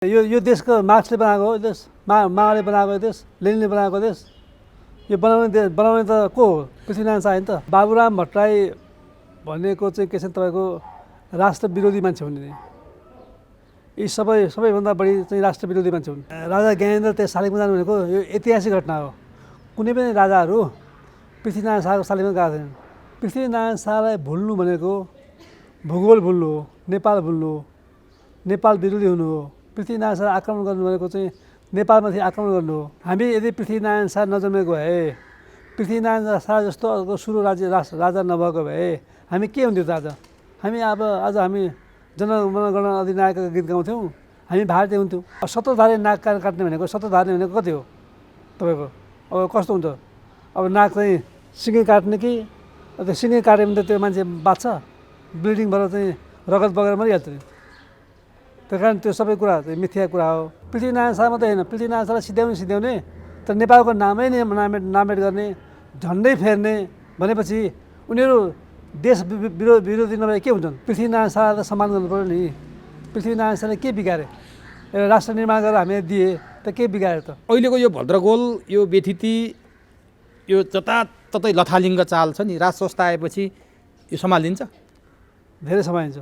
यो देशको मार्क्सले बनाएको हो देश, माओले बनाएको देश, लेनिनले बनाएको देश। यो बनाउने त को हो? पृथ्वीनारायण शाह नि त। बाबुराम भट्टराई भनेको चाहिँ के छ तपाईँको राष्ट्र विरोधी मान्छे हुने। यी सबैभन्दा बढी चाहिँ राष्ट्र विरोधी मान्छे हुन्। राजा ज्ञानेन्द्र त्यस शालिगमा जानु भनेको यो ऐतिहासिक घटना हो। कुनै पनि राजाहरू पृथ्वीनारायण शाहको शालिगमा गएको थिएनन्। पृथ्वीनारायण शाहलाई भुल्नु भनेको भूगोल भुल्नु हो, नेपाल भुल्नु हो, नेपाल विरोधी हुनु हो। पृथ्वीनारायण शाह आक्रमण गर्नु भनेको चाहिँ नेपालमाथि आक्रमण गर्नु हो। हामी यदि पृथ्वीनारायण शाह नजन्मेको भए, पृथ्वीनारायण शाह जस्तो अर्को सुरु राजा नभएको भए हामी के हुन्थ्यो त आज? आज हामी जनगण अधिनायकका गीत गाउँथ्यौँ, हामी भारतीय हुन्थ्यौँ। सत्रधारे नाक काट्ने भनेको सत्रधारे भनेको कति हो तपाईँको? अब कस्तो हुन्छ? अब नाक चाहिँ सिँगै काट्ने कि त्यो सिँगै काट्यो भने त त्यो मान्छे बाँच्छ, ब्लिडिङ भएर चाहिँ रगत बगेर मरिहाल्छ। त्यही कारण त्यो सबै कुरा चाहिँ मिथ्या कुरा हो। पृथ्वीनारायण शाह मात्रै होइन, पृथ्वीनारायण शाहलाई सिध्याउने तर नेपालको नामै नै नामेट गर्ने, झन्डै फेर्ने भनेपछि उनीहरू देश विरोधी नभए के हुन्छन्? पृथ्वीनारायण शाहलाई सम्मान गर्नु पऱ्यो नि। पृथ्वीनारायण शाहले के बिगारे? एउटा राष्ट्र निर्माण गरेर हामीले दिए त के बिगारे त? अहिलेको यो भद्रगोल, यो बेथिती, यो जताततै लथालिङ्ग चाल छ नि, राज संस्था आएपछि यो सम्हालिन्छ? धेरै सम्हालिन्छ।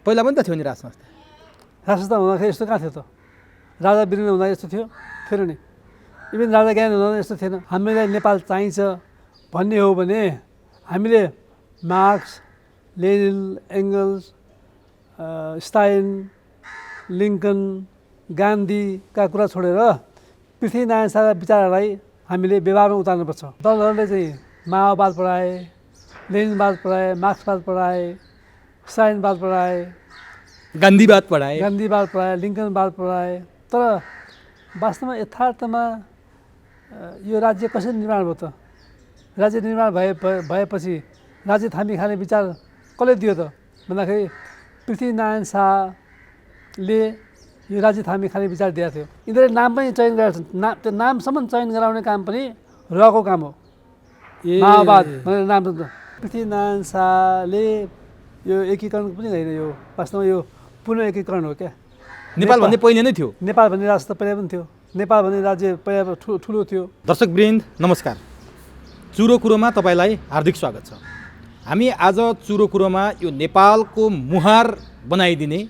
पहिला पनि त थियो नि राज संस्था। राज संस्था हुँदाखेरि यस्तो कहाँ थियो त? राजा वीरेन्द्र हुँदा यस्तो थिएन नि। इभन राजा ज्ञान हुँदा यस्तो थिएन। हामीलाई नेपाल चाहिन्छ भन्ने हो भने हामीले Marx, Lenin, Engels, Stalin, Lincoln, गान्धीका कुरा छोडेर पृथ्वीनारायण शाहका विचारहरूलाई हामीले व्यवहारमा उतार्नुपर्छ। दलहरूले चाहिँ माओवाद पढाए, लेनिनवाद पढाए, मार्क्सवाद पढाए, स्टालिनवाद पढाए, गान्धीवाद पढाए, लिङ्कनवाद पढाए। तर वास्तवमा यथार्थमा यो राज्य कसरी निर्माण भयो त? राज्य निर्माण भएपछि राज्य थामी खाने विचार कसले दियो त भन्दाखेरि पृथ्वीनारायण शाहले यो राज्य थामी खाने विचार दिएको थियो। यिनीहरूले नाम पनि चयन गरेका छन्। त्यो नामसम्म चयन गराउने काम पनि रहेको काम हो। माओवाद भनेर नाम छ। पृथ्वीनारायण शाहले यो एकीकरण पनि होइन, यो वास्तवमा यो पुनः एकीकरण हो क्या। नेपाल भन्ने पहिले नै थियो। नेपाल भन्ने राष्ट्र पहिला पनि थियो। नेपाल भन्ने राज्य पहिला ठुलो थियो। दर्शकवृन्द नमस्कार, चुरो कुरोमा तपाईँलाई हार्दिक स्वागत छ। हामी आज चुरो कुरोमा यो नेपालको मुहार बनाइदिने,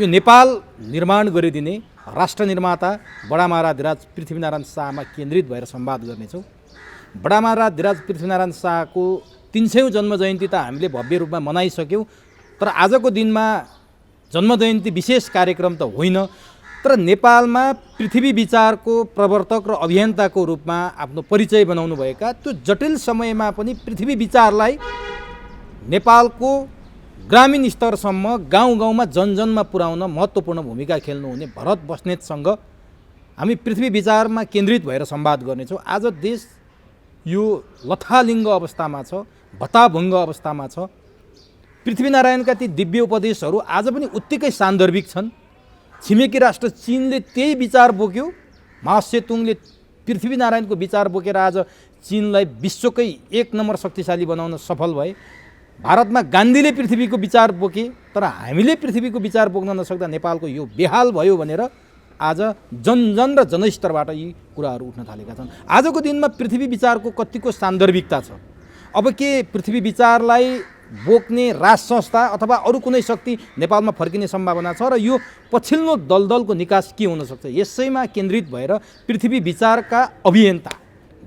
यो नेपाल निर्माण गरिदिने राष्ट्र निर्माता बडा महाराज पृथ्वीनारायण शाहमा केन्द्रित भएर संवाद गर्नेछौँ। बडा महाराज पृथ्वीनारायण शाहको 300औं जन्म जयन्ती त हामीले भव्य रूपमा मनाइसक्यौँ। तर आजको दिनमा जन्मजयन्ती विशेष कार्यक्रम त होइन, तर नेपालमा पृथ्वी विचारको प्रवर्तक र अभियन्ताको रूपमा आफ्नो परिचय बनाउनु भएका, त्यो जटिल समयमा पनि पृथ्वी विचारलाई नेपालको ग्रामीण स्तरसम्म गाउँ गाउँमा जनजनमा पुर्याउन महत्त्वपूर्ण भूमिका खेल्नुहुने भरत बस्नेतसँग हामी पृथ्वी विचारमा केन्द्रित भएर संवाद गर्नेछौँ। आज देश यो लथालिङ्ग अवस्थामा छ, भत्ताभङ्ग अवस्थामा छ। पृथ्वीनारायणका ती दिव्य उपदेशहरू आज पनि उत्तिकै सान्दर्भिक छन्। छिमेकी राष्ट्र चीनले त्यही विचार बोक्यो। माओ सेतुङले पृथ्वीनारायणको विचार बोकेर आज चीनलाई विश्वकै 1 नम्बर शक्तिशाली बनाउन सफल भए। भारतमा गान्धीले पृथ्वीको विचार बोके, तर हामीले पृथ्वीको विचार बोक्न नसक्दा नेपालको यो बेहाल भयो भनेर आज जनजन र जनस्तरबाट यी कुराहरू उठ्न थालेका छन्। आजको दिनमा पृथ्वी विचारको कतिको सान्दर्भिकता छ? अब के पृथ्वी विचारलाई बोक्ने राज संस्था अथवा अरू कुनै शक्ति नेपालमा फर्किने सम्भावना छ र यो पछिल्लो दलदलको निकास के हुन सक्छ? यसैमा केन्द्रित भएर पृथ्वी विचारका अभियन्ता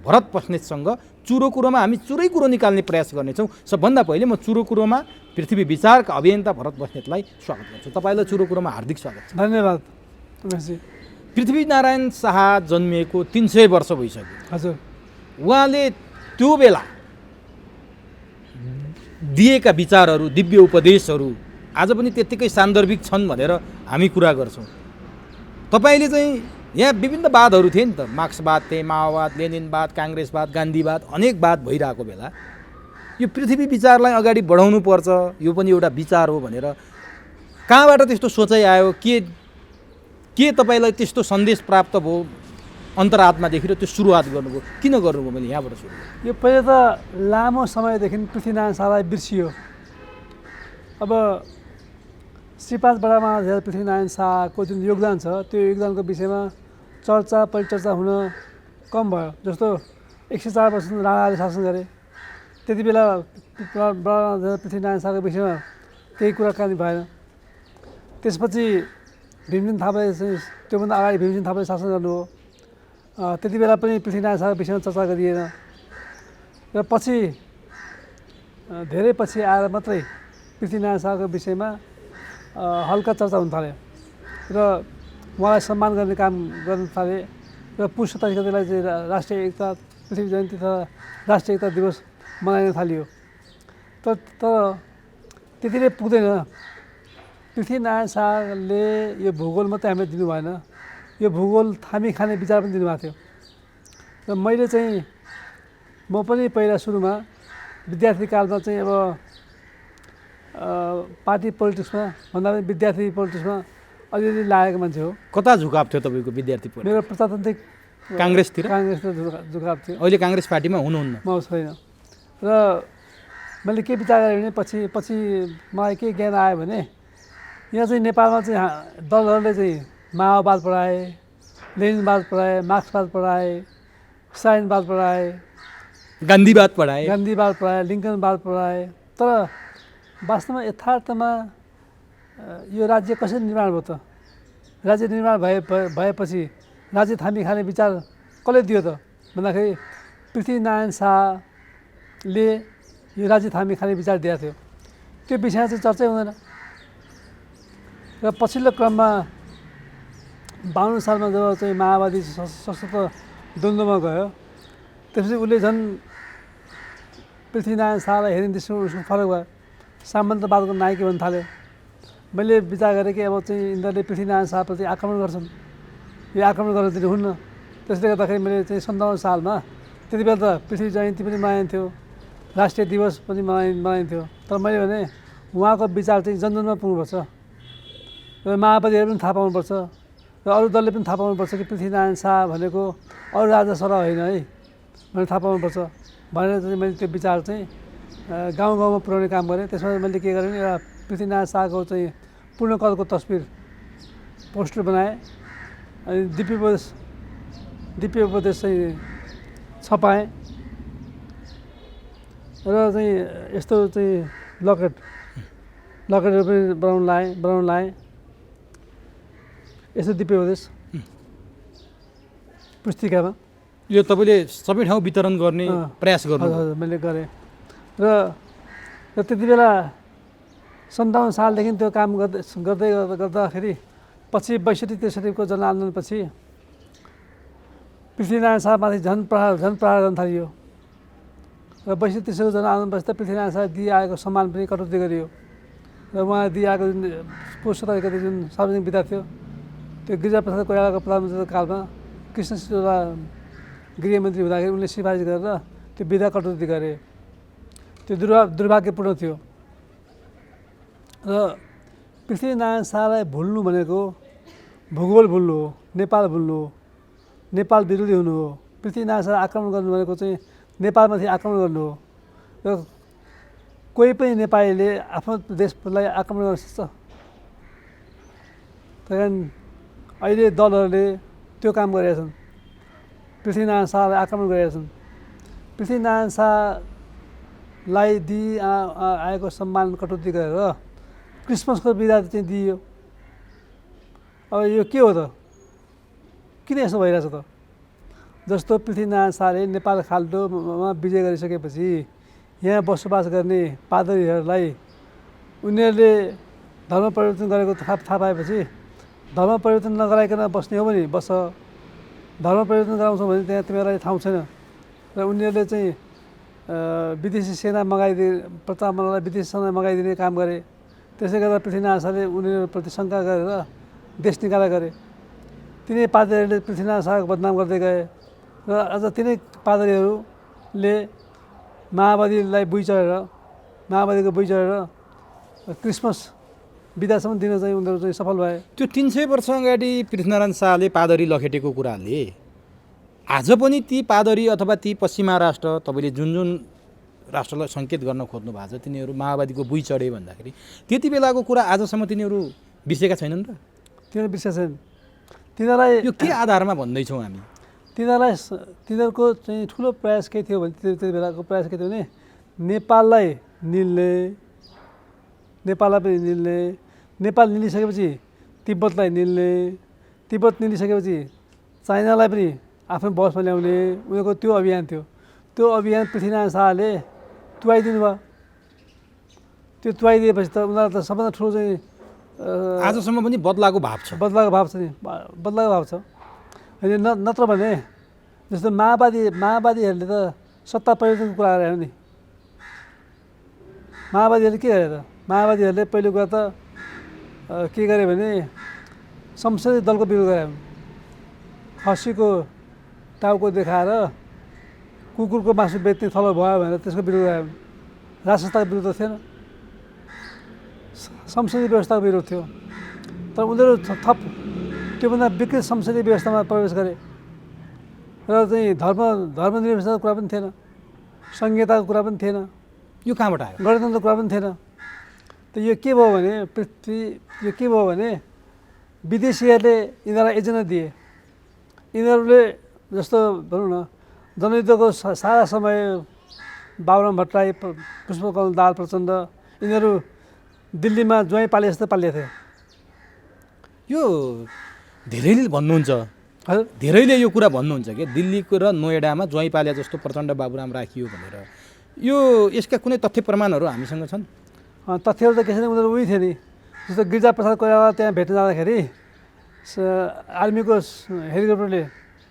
भरत बस्नेतसँग चुरो कुरोमा हामी चुरै कुरो निकाल्ने प्रयास गर्नेछौँ। सबभन्दा पहिले म चुरो कुरोमा पृथ्वी विचारका अभियन्ता भरत बस्नेतलाई स्वागत गर्छु। तपाईँलाई चुरो कुरोमा हार्दिक स्वागत छ। धन्यवाद। पृथ्वीनारायण शाह जन्मिएको 300 वर्ष भइसक्यो। हजुर। उहाँले त्यो बेला दिएका विचारहरू, दिव्य उपदेशहरू आज पनि त्यत्तिकै सान्दर्भिक छन् भनेर हामी कुरा गर्छौँ। तपाईँले चाहिँ यहाँ विभिन्न वादहरू थिए नि त, मार्क्सवाद थिए, माओवाद, लेनिनवाद, काङ्ग्रेसवाद, गान्धीवाद, अनेक वाद भइरहेको बेला यो पृथ्वी विचारलाई अगाडि बढाउनु पर्छ, यो पनि एउटा विचार हो भनेर कहाँबाट त्यस्तो सोचाइ आयो? के तपाईँलाई त्यस्तो सन्देश प्राप्त भयो अन्तरात्मादेखि र त्यो सुरुवात गर्नुभयो? किन गर्नुभयो? मैले यहाँबाट सुरु। यो पहिले त लामो समयदेखि पृथ्वीनारायण शाहलाई बिर्सियो। अब श्री 5 बडामा पृथ्वीनारायण शाहको जुन योगदान छ त्यो योगदानको विषयमा चर्चा परिचर्चा हुन कम भयो। जस्तो 104 वर्ष राणाले शासन गरे, त्यति बेला पृथ्वीनारायण शाहको विषयमा केही कुराकानी भएन। त्यसपछि भीमसेन थापाले चाहिँ त्योभन्दा अगाडि भीमसेन थापाले शासन गर्नुभयो, त्यति बेला पनि पृथ्वीनारायण शाहको विषयमा चर्चा गरिएन। र पछि धेरै पछि आएर मात्रै पृथ्वीनारायण शाहको विषयमा हल्का चर्चा हुन थाल्यो र उहाँलाई सम्मान गर्ने काम गर्न थाले र पुस 27 गतेलाई चाहिँ राष्ट्रिय एकता पृथ्वी जयन्ती तथा राष्ट्रिय एकता दिवस मनाइन थालियो। तर त्यति नै पुग्दैन। पृथ्वीनारायण शाहले यो भूगोल मात्रै हामीलाई दिनु भएन, यो भूगोल थामी खाने विचार पनि दिनुभएको थियो। र मैले चाहिँ म पनि पहिला सुरुमा विद्यार्थी कालमा चाहिँ अब पार्टी पोलिटिक्समा भन्दा पनि विद्यार्थी पोलिटिक्समा अलिअलि लागेको मान्छे हो। कता झुकाव थियो तपाईँको विद्यार्थी पोलिटिक्स? मेरो प्रजातान्त्रिक काङ्ग्रेसतिर झुकाव थियो। अहिले काङ्ग्रेस पार्टीमा हुनुहुन्न? म छैन। र मैले के विचार गरेँ भने पछि मलाई के ज्ञान आयो भने यहाँ चाहिँ नेपालमा चाहिँ दलहरूले चाहिँ माओवाद पढाए, लेनिनवाद पढाए, मार्क्सवाद पढाए, स्टालिनवाद पढाए, गान्धीवाद पढाए, लिङ्कनवाद पढाए। तर वास्तवमा यथार्थमा यो राज्य कसरी निर्माण भयो त? राज्य निर्माण भएपछि राज्य थामी खाने विचार कसले दियो त भन्दाखेरि पृथ्वीनारायण शाहले यो राज्य थामी खाने विचार दिएको थियो। त्यो विषयमा चाहिँ चर्चै हुँदैन। र पछिल्लो क्रममा 52 सालमा जब चाहिँ माओवादी सशस्त्र द्वन्द्वमा गयो, त्यसपछि उसले झन् पृथ्वीनारायण शाहलाई हेर्ने दृष्टिमा उसको फरक भयो। सामन्तवादको नायकी भन्न थाल्यो। मैले विचार गरेँ कि अब चाहिँ यिनीहरूले पृथ्वीनारायण शाहप्रति आक्रमण गर्छन्, यो आक्रमण गर्न दिनु हुन्न। त्यसले गर्दाखेरि मैले चाहिँ 57 सालमा त्यति बेला त पृथ्वी जयन्ती पनि मनाइन्थ्यो, राष्ट्रिय दिवस पनि मनाइन्थ्यो। तर मैले भने उहाँको विचार चाहिँ जनजनमा पुग्नुपर्छ र माओवादीहरू पनि थाहा पाउनुपर्छ र अरू दलले पनि थाहा पाउनुपर्छ कि पृथ्वीनारायण शाह भनेको अरू राजा सरह होइन है भनेर थाहा पाउनुपर्छ भनेर चाहिँ मैले त्यो विचार चाहिँ गाउँ गाउँमा पुर्याउने काम गरेँ। त्यसमा मैले के गरेँ भने एउटा पृथ्वीनारायण शाहको चाहिँ पूर्णकलको तस्बिर पोस्टर बनाएँ अनि दिव्य उपदेश चाहिँ छपाएँ र चाहिँ यस्तो चाहिँ लकेटहरू पनि बनाउन लाएँ। यस्तो दिव्य उपदेश पुस्तिकामा यो तपाईँले सबै ठाउँ वितरण गर्ने प्रयास गर्नु? हजुर मैले गरेँ। र त्यति बेला 57 सालदेखि त्यो काम गर्दाखेरि पछि 62-63को जनआन्दोलनपछि पृथ्वीनारायण शाहमाथि झन् प्रहार गर्न थालियो र 62-63को जनआन्दोलनपछि त पृथ्वीनारायण शाह दिइआएको सम्मान पनि कटौती गरियो र उहाँ दिइआएको जुन पुस 27 गते जुन सार्वजनिक बिदा थियो त्यो गिरिजाप्रसाद कोइरालाको प्रधानमन्त्रीको कालमा कृष्ण सिंह गृहमन्त्री हुँदाखेरि उनले सिफारिस गरेर त्यो बिदा कटौती गरे। त्यो दुर्भाग्यपूर्ण थियो। र पृथ्वीनारायण शाहलाई भुल्नु भनेको भूगोल भुल्नु हो, नेपाल भुल्नु हो, नेपाल विरोधी हुनु हो। पृथ्वीनारायण शाह आक्रमण गर्नु भनेको चाहिँ नेपालमाथि आक्रमण गर्नु हो। र कोही पनि नेपालीले आफ्नो देशलाई आक्रमण गर्न सक्छ? त्यही कारण अहिले दलहरूले त्यो काम गरेका छन्, पृथ्वीनारायण शाहलाई आक्रमण गरेका छन्। पृथ्वीनारायण शाहलाई आएको सम्मान कटौती गरेर क्रिसमसको बिदा चाहिँ दिइयो। अब यो के हो त? किन यसो भइरहेछ त? जस्तो पृथ्वीनारायण शाहले नेपाल खाल्डोमा विजय गरिसकेपछि यहाँ बसोबास गर्ने पादरीहरूलाई उनीहरूले धर्म परिवर्तन गरेको थाहा पाएपछि धर्म परिवर्तन नगराइकन बस्ने हो भने बस, धर्म परिवर्तन गराउँछौँ भने त्यहाँ तिमीहरूलाई ठाउँ छैन। र उनीहरूले चाहिँ विदेशी सेना प्रतापमललाई विदेशी सेना मगाइदिने काम गरे। त्यसले गर्दा पृथ्वीनारायण शाहले उनीहरूप्रति शङ्का गरेर देश निकाला गरे। तिनै पादरीहरूले पृथ्वीनारायण शाहको बदनाम गर्दै गए र अझ तिनै पादरीहरूले माओवादीको बुइ चढेर क्रिसमस बिदासम्म दिन चाहिँ उनीहरू चाहिँ सफल भए। त्यो 300 वर्ष अगाडि पृथ्वीनारायण शाहले पादरी लखेटेको कुराले आज पनि ती पादरी अथवा ती पश्चिमा राष्ट्र, तपाईँले जुन राष्ट्रलाई सङ्केत गर्न खोज्नु भएको छ तिनीहरू माओवादीको बुई चढे भन्दाखेरि त्यति बेलाको कुरा आजसम्म तिनीहरू बिर्सेका छैनन् र? तिनीहरू विशेष छैन। तिनीहरूलाई यो के आधारमा भन्दैछौँ हामी? तिनीहरूको चाहिँ ठुलो प्रयास के थियो भने त्यति बेलाको प्रयास के थियो भने नेपाललाई निल्ने, नेपाललाई पनि निल्ने, नेपाल निलिसकेपछि तिब्बतलाई निल्ने, तिब्बत निलिसकेपछि चाइनालाई पनि आफ्नो बसमा ल्याउने उनीहरूको त्यो अभियान थियो। त्यो अभियान पृथ्वीनारायण शाहले तुवाइदिनु भयो। त्यो तुवाइदिएपछि त उनीहरू त सबभन्दा ठुलो चाहिँ आजसम्म पनि बदलाको भाव छ। बदलाको भाव छ नि, बदलाको भाव छ। होइन नत्र भने जस्तो माओवादीहरूले त सत्ता परिवर्तनको कुरा गरे नि। माओवादीहरूले के गरे त? माओवादीहरूले पहिलो कुरा त के गरे भने संसदीय दलको विरोध गरे। खसीको टाउको देखाएर कुकुरको मासु बेच्ने थलो भयो भनेर त्यसको विरोध गरे। राजसंस्थाको विरोध थिएन, संसदीय व्यवस्थाको विरोध थियो। तर उनीहरू थप त्योभन्दा विकृत संसदीय व्यवस्थामा प्रवेश गरे र चाहिँ धर्मनिरपेक्षताको कुरा पनि थिएन, संहिताको कुरा पनि थिएन, यो कहाँबाट आयो? गणतन्त्रको कुरा पनि थिएन। त यो के भयो भने विदेशीहरूले यिनीहरूलाई एजेन्डा दिए। यिनीहरूले जस्तो भनौँ न जनयुद्धको सारा समय बाबुराम भट्टराई, पुष्पकमल दाहाल प्रचण्ड यिनीहरू दिल्लीमा ज्वाइँ पाले जस्तो पालिएको थियो। यो धेरैले भन्नुहुन्छ, हजुर धेरैले यो कुरा भन्नुहुन्छ कि दिल्लीको र नोएडामा ज्वाइँ पाले जस्तो प्रचण्ड बाबुराम राखियो भनेर। यो यसका कुनै तथ्य प्रमाणहरू हामीसँग छन्? तथ्यहरू त के छैन, उनीहरू उही थियो नि। जस्तो गिरिजाप्रसाद कोइराला त्यहाँ भेट्न जाँदाखेरि आर्मीको हेलिकप्टरले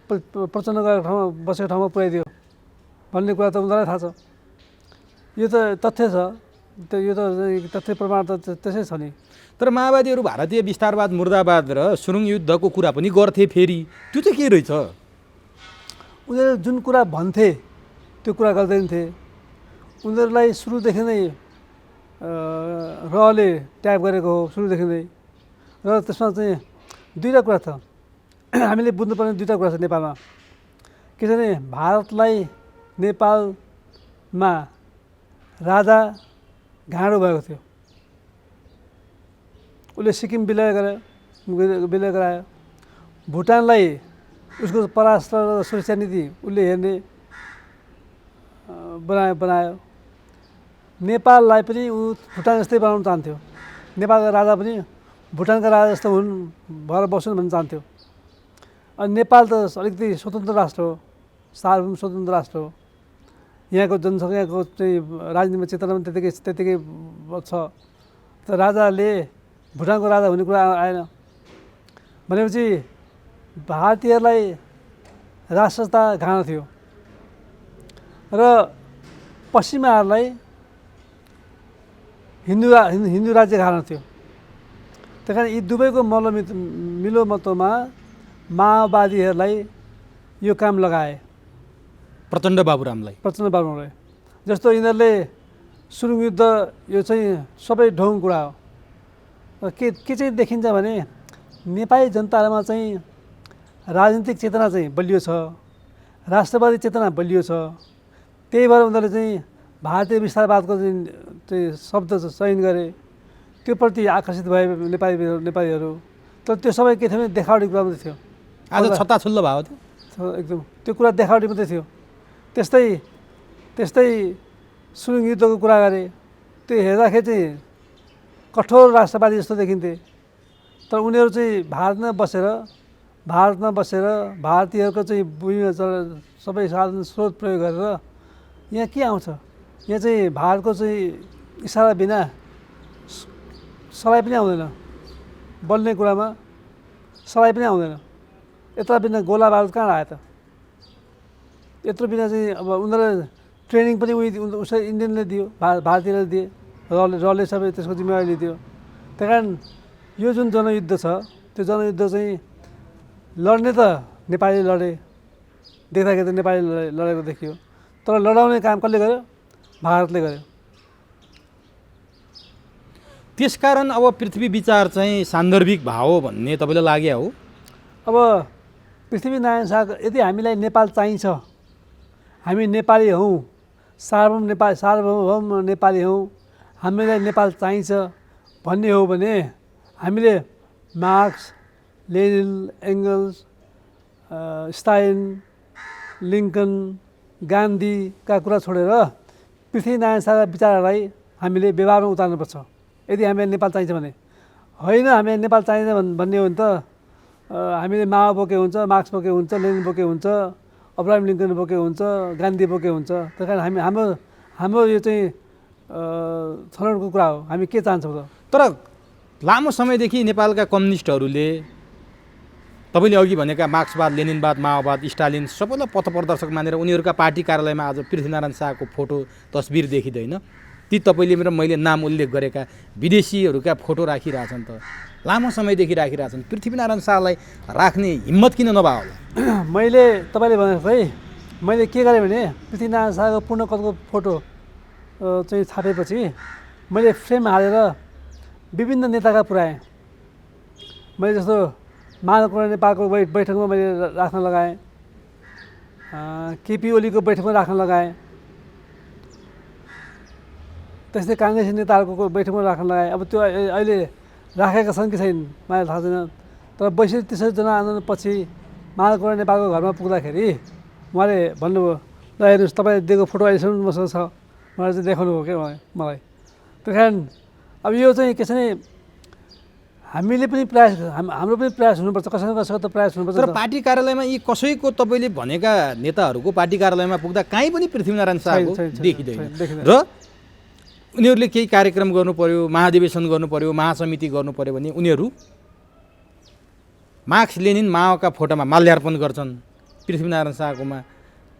प्रचण्ड गएको ठाउँमा बसेको ठाउँमा पुर्याइदियो भन्ने कुरा त उनीहरूलाई थाहा छ। यो त तथ्य छ, यो त तथ्य प्रमाण त त्यसै छ नि। तर माओवादीहरू भारतीय विस्तारवाद मुर्दाबाद र सुरुङ युद्धको कुरा पनि गर्थे फेरि, त्यो चाहिँ के रहेछ? उनीहरू जुन कुरा भन्थे त्यो कुरा गर्दैन थिए। उनीहरूलाई सुरुदेखि नै रले ट्याप गरेको हो, सुरुदेखि नै। र त्यसमा चाहिँ दुईवटा कुरा छ हामीले बुझ्नुपर्ने, दुईवटा कुरा छ नेपालमा। के छ भने भारतलाई नेपालमा राजा घाँडो भएको थियो। उसले सिक्किम विलय गरायो। भुटानलाई उसको परराष्ट्र र सुरक्षा नीति उसले हेर्ने बनायो। नेपाललाई पनि ऊ भुटान जस्तै बनाउन चाहन्थ्यो। नेपालका राजा पनि भुटानका राजा जस्तो भएर बस्छन् भन्ने चाहन्थ्यो। अनि नेपाल त अलिकति स्वतन्त्र राष्ट्र हो, सार्वभौम स्वतन्त्र राष्ट्र हो। यहाँको जनसङ्ख्याको चाहिँ राजनीतिमा चेतना पनि त्यतिकै छ। त राजाले भुटानको राजा हुने कुरा आएन भनेपछि भारतीयहरूलाई राष्ट्रता घाँडो थियो र पश्चिमाहरूलाई हिन्दू राज्य घाँडो थियो। त्यही कारण यी दुवैको मिलोमतोमा माओवादीहरूलाई यो काम लगाए, प्रचण्ड बाबुरामलाई। जस्तो यिनीहरूले सुरुङ युद्ध यो चाहिँ सबै ढोङ कुरा हो। के चाहिँ देखिन्छ भने नेपाली जनतामा चाहिँ राजनीतिक चेतना चाहिँ बलियो छ, राष्ट्रवादी चेतना बलियो छ। त्यही भएर उनीहरूले चाहिँ भारतीय विस्तारवादको चाहिँ शब्द चयन गरे, त्यो प्रति आकर्षित भए नेपालीहरू। तर त्यो सबै के थियो भने देखावटी कुरा मात्रै थियो। आज छत्ताछुल्लो भयो त्यो एकदम, त्यो कुरा देखावटी मात्रै थियो। त्यस्तै सुरुङ युद्धको कुरा गरे, त्यो हेर्दाखेरि चाहिँ कठोर राष्ट्रवादी जस्तो देखिन्थे। तर उनीहरू चाहिँ भारतमा बसेर भारतीयहरूको चाहिँ भूमिमा सबै साधन स्रोत प्रयोग गरेर यहाँ के आउँछ, यहाँ चाहिँ भारतको चाहिँ इसारा बिना सलाई पनि आउँदैन, बल्ने कुरामा सलाई पनि आउँदैन। यत्र बिना गोला बारुद कहाँ आयो त? यत्रो बिना चाहिँ अब उनीहरूले ट्रेनिङ पनि उसै इन्डियनले दियो, भारतीयले दिए, रले सबै त्यसको जिम्मेवारी लिइदियो। त्यही कारण यो जुन जनयुद्ध छ त्यो जनयुद्ध चाहिँ लड्ने त नेपालीले लडे, देख्दाखेरि त नेपालीले लडेको देखियो। तर लडाउने काम कसले गर्यो? भारतले गर्यो। त्यसकारण अब पृथ्वी विचार चाहिँ सान्दर्भिक भाव भन्ने तपाईँलाई लाग्यो हो? अब पृथ्वीनारायण शाह यदि हामीलाई नेपाल चाहिन्छ, हामी नेपाली हौँ सार्वभौम नेपाली हौँ, हामीलाई नेपाल चाहिन्छ भन्ने हो भने हामीले Marx, Lenin, Engels, Stalin, Lincoln, गान्धीका कुरा छोडेर पृथ्वीनारायण शाहका विचारहरूलाई हामीले व्यवहारमा उतार्नुपर्छ यदि हामीलाई नेपाल चाहिन्छ भने। होइन हामीलाई नेपाल चाहिँदैन भन्ने हो भने त हामीले माओ बोके हुन्छ, मार्क्स बोके हुन्छ, लेनिन बोके हुन्छ, अब्राहम लिङ्कन बोके हुन्छ, गान्धी बोके हुन्छ। त्यही कारण हाम्रो यो चाहिँ छनौटको कुरा हो, हामी के चाहन्छौँ त। तर लामो समयदेखि नेपालका कम्युनिस्टहरूले तपाईँले अघि भनेका मार्क्सवाद, लेनिनवाद, माओवाद, स्टालिन सबैलाई पथप्रदर्शक मानेर उनीहरूका पार्टी कार्यालयमा आज पृथ्वीनारायण शाहको फोटो तस्बिर देखिँदैन। ती तपाईँले र मैले नाम उल्लेख गरेका विदेशीहरूका फोटो राखिरहेछन् त, लामो समयदेखि राखिरहेछन्। पृथ्वीनारायण शाहलाई राख्ने हिम्मत किन नभए होला? मैले तपाईँले भनेको है, मैले के गरेँ भने पृथ्वीनारायण शाहको पूर्णकदको फोटो चाहिँ छापेपछि मैले फ्रेम हालेर विभिन्न नेताका पुऱ्याएँ। मैले जस्तो महानकुमार नेपालको बैठकमा मैले राख्न लगाएँ, केपी ओलीको बैठकमा राख्न लगाएँ, त्यस्तै काङ्ग्रेसी नेताहरूको बैठकमा राख्न लगाएँ। अब त्यो अहिले राखेका छन् कि छैन मलाई थाहा छैन। तर 62-63 जनआन्दोलनपछि महानकुमार नेपालको घरमा पुग्दाखेरि उहाँले भन्नुभयो, ल हेर्नुहोस् तपाईँले दिएको फोटो अहिलेसम्म मसँग छ, मलाई चाहिँ देखाउनु हो क्या मलाई। त्यही कारण अब यो चाहिँ के छ भने हामीले पनि प्रयास, हाम्रो पनि प्रयास हुनुपर्छ, कसैको कसैको त प्रयास हुनुपर्छ। तर पार्टी कार्यालयमा यी कसैको तपाईँले भनेका नेताहरूको पार्टी कार्यालयमा पुग्दा काहीँ पनि पृथ्वीनारायण शाहको देखिँदैन। र उनीहरूले केही कार्यक्रम गर्नु पर्यो, महाधिवेशन गर्नु पर्यो, महासमिति गर्नु पर्यो भने उनीहरू मार्क्स, लेनिन, माओका फोटोमा माल्यार्पण गर्छन्। पृथ्वीनारायण शाहकोमा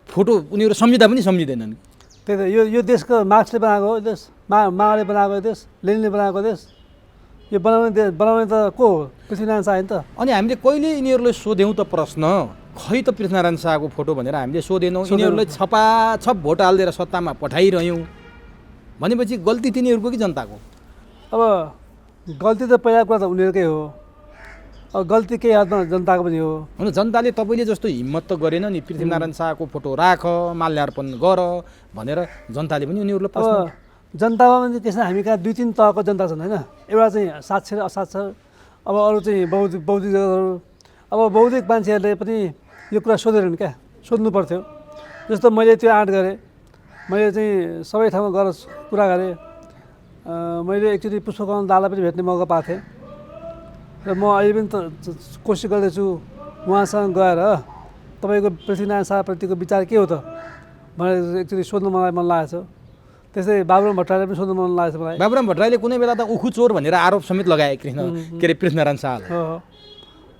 फोटो उनीहरू सम्झिँदा पनि सम्झिँदैनन्। त्यही त यो देशको मार्क्सले बनाएको हो देश, माओले बनाएको देश, लेनिनले बनाएको देश। यो बनाउने त को हो? पृथ्वीनारायण शाह नि त। अनि हामीले कहिले यिनीहरूलाई सोध्यौँ त प्रश्न, खै त पृथ्वीनारायण शाहको फोटो भनेर हामीले सोधेनौँ। यिनीहरूलाई छपाछप भोट हालिदिएर सत्तामा पठाइरह्यौँ भनेपछि गल्ती तिनीहरूको कि जनताको? अब गल्ती त पहिला कुरा त उनीहरूकै हो, अब गल्ती केही हदमा जनताको पनि हो। होइन, जनताले तपाईँले जस्तो हिम्मत त गरेन नि, पृथ्वीनारायण शाहको फोटो राख, माल्यार्पण गर भनेर जनताले पनि उनीहरूलाई अब जनतामा पनि त्यसमा हामी कहाँ 2-3 तहको जनता छन् होइन। एउटा चाहिँ साक्षर, असाक्षर, अब अरू चाहिँ बौद्धिकहरू। अब बौद्धिक मान्छेहरूले पनि यो कुरा सोधेनन् क्या, सोध्नु पर्थ्यो। जस्तो मैले त्यो आँट गरेँ, मैले चाहिँ सबै ठाउँमा गएर कुरा गरेँ। मैले एकचोटि पुष्पकमल दाललाई पनि भेट्ने मौका पाएको थिएँ र म अहिले पनि कोसिस गर्दैछु उहाँसँग गएर तपाईँको पृथ्वीनारायण शाहप्रतिको विचार के हो त भनेर एकचोटि सोध्नु मलाई मन लागेको छ। त्यस्तै बाबुराम भट्टराईले पनि सोध्नु मन लागेको छ मलाई। बाबुराम भट्टराईले कुनै बेला त उखु चोर भनेर आरोप समेत लगाए पृथ्वीनारायण शाहलाई।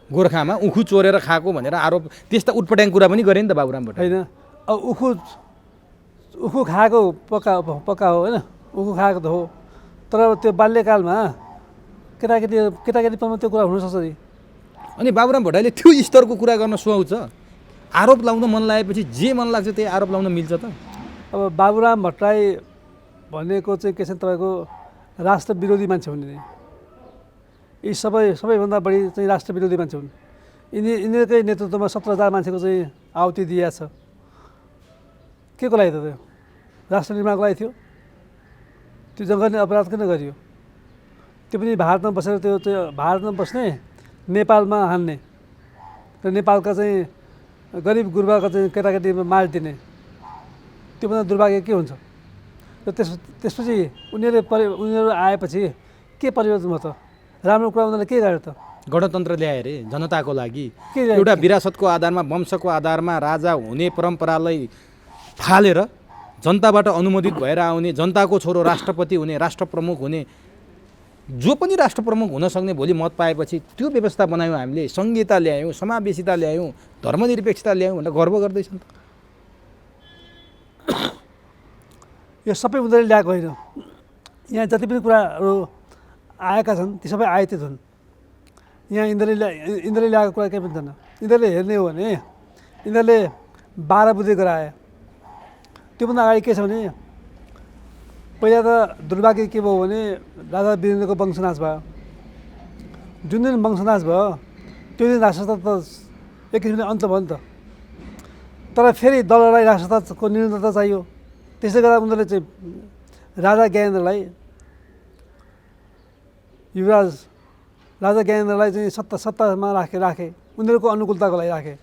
गोर्खामा उखु चोरेर खाएको भनेर आरोप, त्यस्ता उटपट्याङ कुरा पनि गरे नि त बाबुराम भट्टराई। होइन, अब उखु खाएको पक्का हो होइन, उखु खाएको त हो। तर त्यो बाल्यकालमा केटाकेटीपनमा त्यो कुरा हुनसक्छ नि। अनि बाबुराम भट्टराईले त्यो स्तरको कुरा गर्न सुहाउँछ? आरोप लाउन मन लागेपछि जे मन लाग्छ त्यही आरोप लाउन मिल्छ त? अब बाबुराम भट्टराई भनेको चाहिँ के छ तपाईँको राष्ट्र विरोधी मान्छे हुन् नि। यी सबैभन्दा बढी चाहिँ राष्ट्र विरोधी मान्छे हुन्। यिनीहरूकै नेतृत्वमा 17,000 मान्छेको चाहिँ आहुति दिएको छ। के को लागि त त्यो? राष्ट्र निर्माणको लागि थियो। त्यो जघन्य अपराध किन गरियो? त्यो पनि भारतमा बसेर त्यो भारतमा बस्ने, नेपालमा हान्ने र नेपालका चाहिँ गरिब गुर्बाका चाहिँ केटाकेटीमा मारिदिने, त्योभन्दा दुर्भाग्य के हुन्छ? र त्यसपछि उनीहरू आएपछि के परिवर्तन भयो त? राम्रो कुरा उनीहरूले के गर्यो त? गणतन्त्र ल्याए अरे जनताको लागि। के ल्यायो? एउटा विरासतको आधारमा, वंशको आधारमा राजा हुने परम्परालाई फालेर जनताबाट अनुमोदित भएर आउने, जनताको छोरो राष्ट्रपति हुने, राष्ट्र प्रमुख हुने, जो पनि राष्ट्र प्रमुख हुन सक्ने भोलि मत पाएपछि त्यो व्यवस्था बनायौँ हामीले, संहिता ल्यायौँ, समावेशिता ल्यायौँ, धर्मनिरपेक्षता ल्यायौँ भनेर गर्व गर्दैछन्। यो सबै उनीहरूले ल्याएको होइन। यहाँ जति पनि कुराहरू आएका छन् ती सबै आयातित हुन्। यहाँ यिनीहरूले ल्याएको कुरा केही पनि छैन। यिनीहरूले हेर्ने हो भने यिनीहरूले 12 बुद्धि गराए। त्योभन्दा अगाडि के छ भने पहिला त दुर्भाग्य के भयो भने राजा वीरेन्द्रको वंशनाश भयो। जुन दिन वंशनाश भयो त्यो दिन राष्ट्रसत्ता त एक किसिमले अन्त भयो नि त। तर फेरि दललाई राष्ट्रसत्ताको निरन्तरता चाहियो, त्यसले गर्दा उनीहरूले चाहिँ राजा ज्ञानेन्द्रलाई युवराज राजा ज्ञानेन्द्रलाई चाहिँ सत्तामा राखे उनीहरूको अनुकूलताको लागि राखे।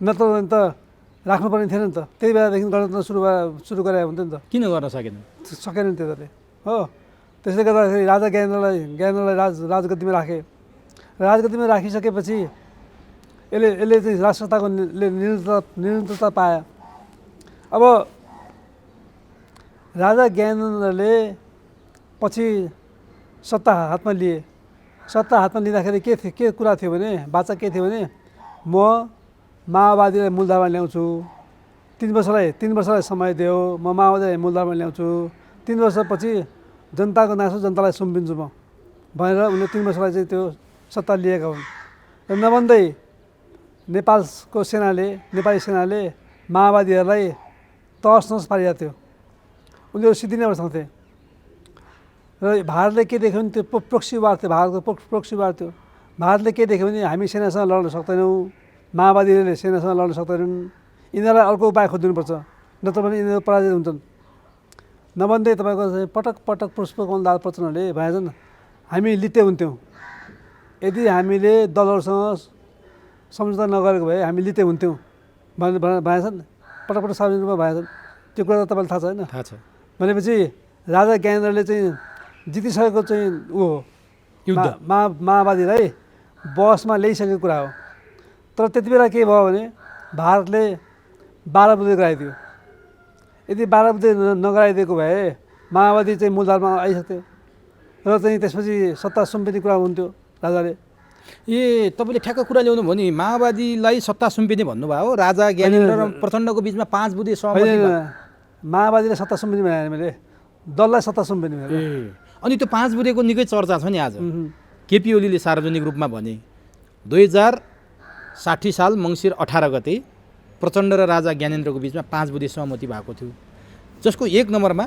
नत्र भने त राख्नुपर्ने थिएन नि त। त्यही बेलादेखि गणतन्त्र सुरु गरे हुन्थ्यो नि त। किन गर्न सकेन? सकेन नि त्यताले हो। त्यसले गर्दाखेरि राजा ज्ञानेन्द्रलाई राजगद्दीमा राखे। राजगद्दीमा राखिसकेपछि यसले चाहिँ राजसत्ताको निरन्तरता पायो। अब राजा ज्ञानेन्द्रले पछि सत्ता हातमा लिए। सत्ता हातमा लिँदाखेरि के कुरा थियो भने बाचा के थियो भने म माओवादीलाई मूलधारमा ल्याउँछु, 3 वर्षलाई समय दियो, म माओवादीलाई मूलधारमा ल्याउँछु, 3 वर्षपछि जनताको नासो जनतालाई सुम्पिन्छु म भनेर उनले 3 वर्षलाई चाहिँ त्यो सत्ता लिएका हुन्। र नभन्दै नेपाली सेनाले माओवादीहरूलाई तहस नहस पारिरहेको थियो। उनीहरू सिद्धिनै बसाउँथे। र भारतले के देख्यो भने त्यो प्रोक्सी वार थियो। भारतको प्रोक्सी वार थियो। भारतले के देख्यो भने हामी सेनासँग लड्न सक्दैनौँ, माओवादीले सेनासँग लड्न सक्दैनन्, यिनीहरूलाई अर्को उपाय खोजिदिनुपर्छ, नत्र भने यिनीहरू पराजित हुन्छन्। नभन्दै तपाईँको पटक पटक पुष्पकमल दाहाल प्रचण्डले भनेछन् हामी लिते हुन्थ्यौँ, यदि हामीले दलहरूसँग सम्झौता नगरेको भए हामी लिते हुन्थ्यौँ भनेछन्। पटक पटक सार्वजनिक रूपमा भनेछन्। त्यो कुरा त तपाईँलाई थाहा छ होइन? थाहा छ। भनेपछि राजा ज्ञानेन्द्रले चाहिँ जितिसकेको चाहिँ ऊ हो युद्ध माओवादीलाई बसमा ल्याइसकेको कुरा हो। तर त्यति बेला के भयो भने भारतले 12 बुँदे गराइदियो। यदि 12 बुँदे नगराइदिएको भए माओवादी चाहिँ मूलधारमा आइसक्थ्यो र चाहिँ त्यसपछि सत्ता सुम्पिने कुरा हुन्थ्यो राजाले। तपाईँले ठ्याक्क कुरा ल्याउनु भयो नि, माओवादीलाई सत्ता सुम्पिने भन्नुभयो। राजा ज्ञानेन्द्र र प्रचण्डको बिचमा 5 बुँदे सहमति भयो। माओवादीलाई सत्ता सुम्पिने भने मैले दललाई सत्ता सुम्पिने भने। अनि त्यो 5 बुँदेको निकै चर्चा छ नि आज। केपी ओलीले सार्वजनिक रूपमा भने 2060 साल मङ्सिर 18 गते प्रचण्ड र राजा ज्ञानेन्द्रको बिचमा 5 बुँदे सहमति भएको थियो, जसको 1 नम्बरमा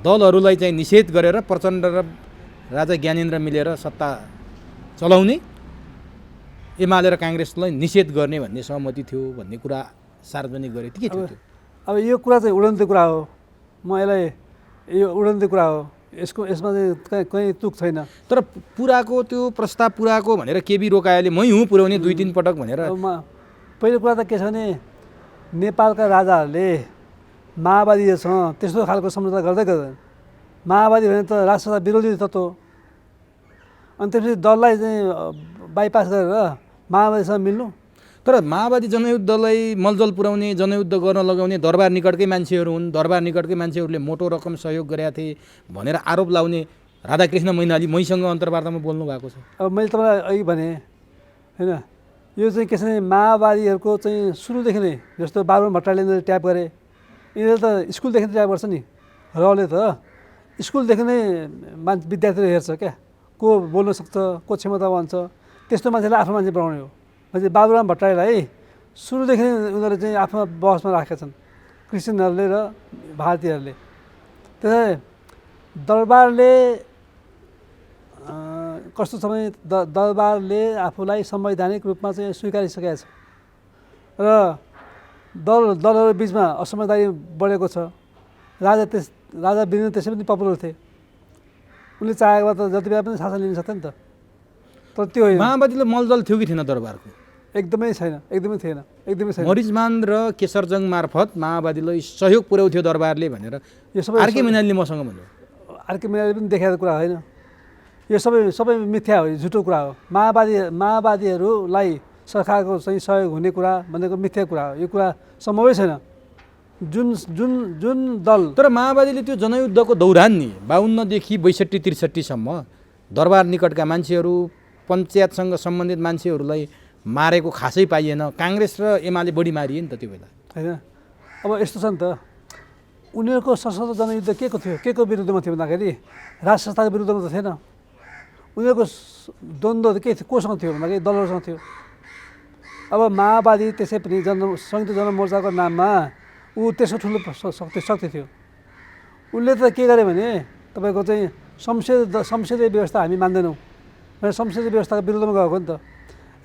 दलहरूलाई चाहिँ निषेध गरेर प्रचण्ड र राजा ज्ञानेन्द्र मिलेर सत्ता चलाउने, एमाले र काङ्ग्रेसलाई निषेध गर्ने भन्ने सहमति थियो भन्ने कुरा सार्वजनिक गरे। के थियो? अब यो कुरा चाहिँ उडन्ते कुरा हो। म यसलाई यो उडन्ते कुरा हो। यसमा चाहिँ कहीँ तुक छैन। तर पुराको त्यो प्रस्ताव पुराको भनेर केबी रोकायोले मै हुँ पुर्याउने 2-3 पटक भनेर। पहिलो कुरा त के छ भने नेपालका राजाहरूले माओवादीसँग त्यस्तो खालको सम्झौता गर्दैन। माओवादी भने त राष्ट्रसत्ता विरोधी तत्त्व हो। अनि त्यसपछि दललाई चाहिँ बाइपास गरेर माओवादीसँग मिल्नु। तर माओवादी जनयुद्धलाई मलजल पुर्याउने, जनयुद्ध गर्न लगाउने दरबार निकटकै मान्छेहरू हुन्। दरबार निकटकै मान्छेहरूले मोटो रकम सहयोग गरेका थिए भनेर आरोप लाउने राधाकृष्ण मैनाली मैसँग अन्तर्वार्तामा बोल्नु भएको छ। अब मैले तपाईँलाई अघि भने होइन, यो चाहिँ के छ भने माओवादीहरूको चाहिँ सुरुदेखि नै जस्तो बाबुराम भट्टराईले ट्याप गरे, यिनीहरूले त स्कुलदेखि ट्याप गर्छ नि। रले त स्कुलदेखि नै विद्यार्थीहरू हेर्छ क्या, को बोल्न सक्छ, को क्षमतावान छ, त्यस्तो मान्छेलाई आफ्नो मान्छे बनाउने हो। म्हणजे बाबुराम भट्टराईलाई सुरुदेखि उनीहरूले चाहिँ आफ्नो बसमा राखेका छन् क्रिस्चियनहरूले र भारतीयहरूले। त्यसैले दरबारले कस्तो छ भने दरबारले आफूलाई संवैधानिक रूपमा चाहिँ स्वीकारिसकेको छ र दलहरू बिचमा असमझदारी बढेको छ। राजा वीरेन्द्र त्यसै पनि पपुलर थिए, उनले चाहेको भए त जति बेला पनि शासन लिन सक्थ्यो नि त। तर त्यो माओवादीले मलदल थियो कि थिएन दरबारको? एकदमै छैन, एकदमै थिएन, एकदमै छैन। मरिचमान र केशरजङ मार्फत माओवादीलाई सहयोग पुर्याउँथ्यो दरबारले भनेर यो सबै आरके मैनालीले मसँग भन्यो। आरके मैनालीले पनि देखाएको कुरा होइन, यो सबै मिथ्या हो, झुटो कुरा हो। माओवादीहरूलाई सरकारको चाहिँ सहयोग हुने कुरा भनेको मिथ्या कुरा हो। यो कुरा सम्भवै छैन। जुन दल तर माओवादीले त्यो जनयुद्धको दौरान नि 52 देखि 62-63 सम्म दरबार निकटका मान्छेहरू, पञ्चायतसँग सम्बन्धित मान्छेहरूलाई मारेको खासै पाइएन। काङ्ग्रेस र एमाले बढी मारिए नि त त्यो बेला, होइन? अब यस्तो छ नि त, उनीहरूको सशस्त्र जनयुद्ध के को थियो, के को विरुद्धमा थियो भन्दाखेरि राष्ट्र संस्थाको विरुद्धमा त थिएन। उनीहरूको द्वन्द्व के थियो, कोसँग थियो भन्दाखेरि दलहरूसँग थियो। अब माओवादी त्यसै पनि संयुक्त जनमोर्चाको नाममा ऊ त्यसो ठुलो शक्ति थियो। उसले त के गरे भने तपाईँको चाहिँ संसदीय व्यवस्था हामी मान्दैनौँ भनेर संसदीय व्यवस्थाको विरुद्धमा गएको नि त।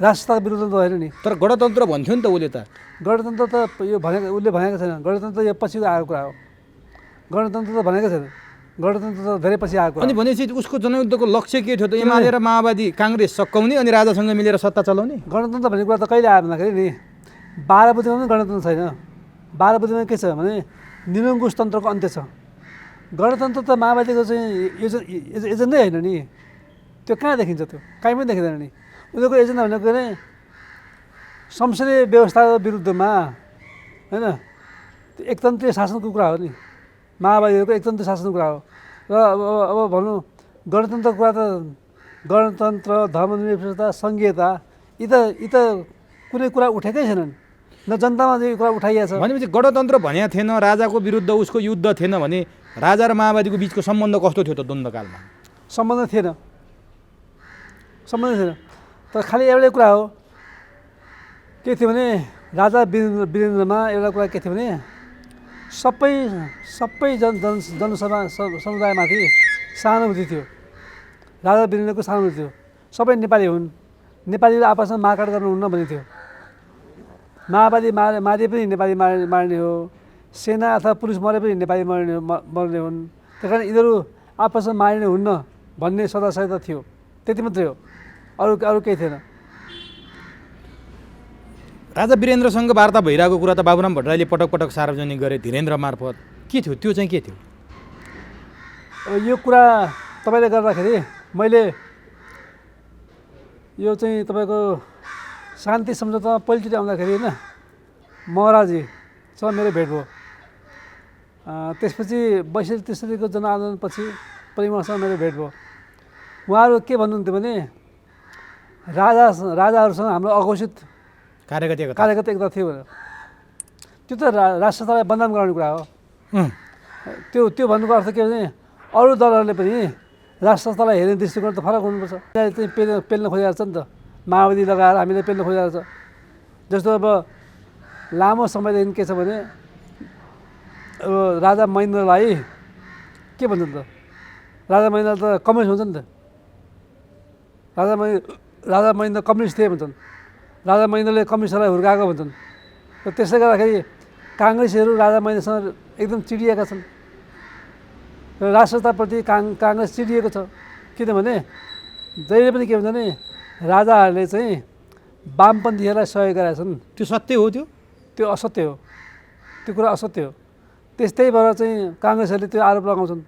राष्ट्रताको विरुद्ध त होइन नि। तर गणतन्त्र भन्थ्यो नि त उसले त। गणतन्त्र त यो भनेको उसले भनेको छैन। गणतन्त्र यो पछि आएको कुरा हो। गणतन्त्र त भनेको छैन। गणतन्त्र त धेरै पछि आएको अनि भनेपछि उसको जनयुद्धको लक्ष्य के थियो त? एमाले र माओवादी काङ्ग्रेस सकाउने अनि राजासँग मिलेर सत्ता चलाउने? गणतन्त्र भन्ने कुरा त कहिले आयो भन्दाखेरि नि 12 बुद्धिमा पनि गणतन्त्र छैन। 12 बुद्धिमा के छ भने निरङ्कुश तन्त्रको अन्त्य छ। गणतन्त्र त माओवादीको चाहिँ एजेन्डै होइन नि। त्यो कहाँ देखिन्छ? त्यो कहीँ पनि देखिँदैन नि। उनीहरूको एजेन्डा भनेको नै संसदीय व्यवस्थाको विरुद्धमा होइन एकतन्त्रीय शासनको कुरा हो नि। माओवादीहरूको एकतन्त्रीय शासनको कुरा हो। र अब भनौँ गणतन्त्रको कुरा त गणतन्त्र, धर्मनिरपेक्षता, सङ्घीयता यी त कुनै कुरा उठेकै छैनन्। न जनतामा यो कुरा उठाइएको छ। भनेपछि गणतन्त्र भनेको थिएन, राजाको विरुद्ध उसको युद्ध थिएन भने राजा र माओवादीको बिचको सम्बन्ध कस्तो थियो त द्वन्द्वकालमा? सम्बन्ध थिएन। तर खालि एउटै कुरा हो के थियो भने राजा वीरेन्द्रमा एउटा कुरा के थियो भने सबै समुदायमाथि सहानुभूति थियो। राजा वीरेन्द्रको सहानुभूति थियो। सबै नेपाली हुन्, नेपालीले आपसमा मारकाट गर्नुहुन्न भन्ने थियो। माओवादी मारे पनि नेपाली मार्ने हो, सेना अथवा पुलिस मरे पनि नेपाली मर्ने हुन्। त्यही कारण यिनीहरू आपसमा मार्ने हुन्न भन्ने सदाशयता थियो। त्यति मात्रै हो, अरू केही थिएन। राजा वीरेन्द्रसँग वार्ता भइरहेको कुरा त बाबुराम भट्टराईले पटक पटक सार्वजनिक गरे धीरेन्द्र मार्फत। के थियो त्यो चाहिँ? के थियो यो कुरा? तपाईँले गर्दाखेरि मैले यो चाहिँ तपाईँको शान्ति सम्झौतामा पहिलोचोटि आउँदाखेरि होइन महराजीसँग मेरो भेट भयो। त्यसपछि 62-63को जनआन्दोलनपछि पनि उहाँसँग मेरो भेट भयो। उहाँहरू के भन्नुहुन्थ्यो भने राजाहरूसँग हाम्रो अघोषित कार्यगत एकता थियो भनेर। त्यो त राष्ट्रतालाई बदनाम गराउने कुरा हो। त्यो भन्नुको अर्थ के भने अरू दलहरूले पनि राष्ट्रतालाई हेर्ने दृष्टिकोण त फरक हुनुपर्छ। चाहिँ पेल्न खोजिरहेको छ नि त, माओवादी लगाएर हामीले पेल्न खोजिरहेको छ। जस्तो अब लामो समयदेखि के छ भने अब राजा महेन्द्रलाई के भन्छ त? राजा महेन्द्र त कम्युनिस्ट हुन्छ नि त। राजा महेन्द्र कम्युनिस्ट थिए भन्छन्। राजा महेन्द्रले कम्युनिस्टलाई हुर्काएको भन्छन्। र त्यसले गर्दाखेरि काङ्ग्रेसीहरू राजा महेन्द्रसँग एकदम चिडिएका छन्। र राष्ट्रताप्रति काङ्ग्रेस चिडिएको छ। किनभने जहिले पनि के भन्छ भने राजाहरूले चाहिँ वामपन्थीहरूलाई सहयोग गरेका छन्। त्यो सत्य हो? त्यो असत्य हो। त्यो कुरा असत्य हो। त्यस्तै भएर चाहिँ काङ्ग्रेसहरूले त्यो आरोप लगाउँछन्।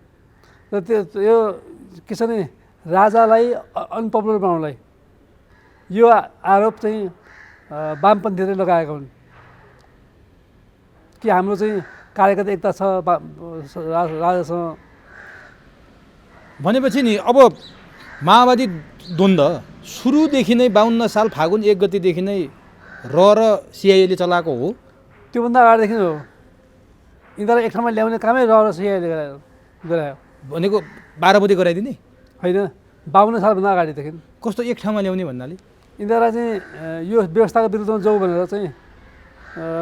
र त्यो यो के छ भने राजालाई अनपपुलर बनाउनलाई यो आरोप चाहिँ वामपन्थीहरूले लगाएका हुन् कि हाम्रो चाहिँ कार्यगत एकता छ राजासँग। भनेपछि नि अब माओवादी द्वन्द्व सुरुदेखि नै 52 साल फागुन 1 गतिदेखि नै र सिआइएले चलाएको हो? त्योभन्दा अगाडिदेखि हो। यिनीहरूलाई एक ठाउँमा ल्याउने कामै र सिआइएले गरायो। भनेको 12 बुधे गराइदिने होइन, 52 सालभन्दा अगाडिदेखि। कस्तो एक ठाउँमा ल्याउने भन्नाले? यिनीहरूलाई चाहिँ यो व्यवस्थाको विरुद्धमा जाउँ भनेर चाहिँ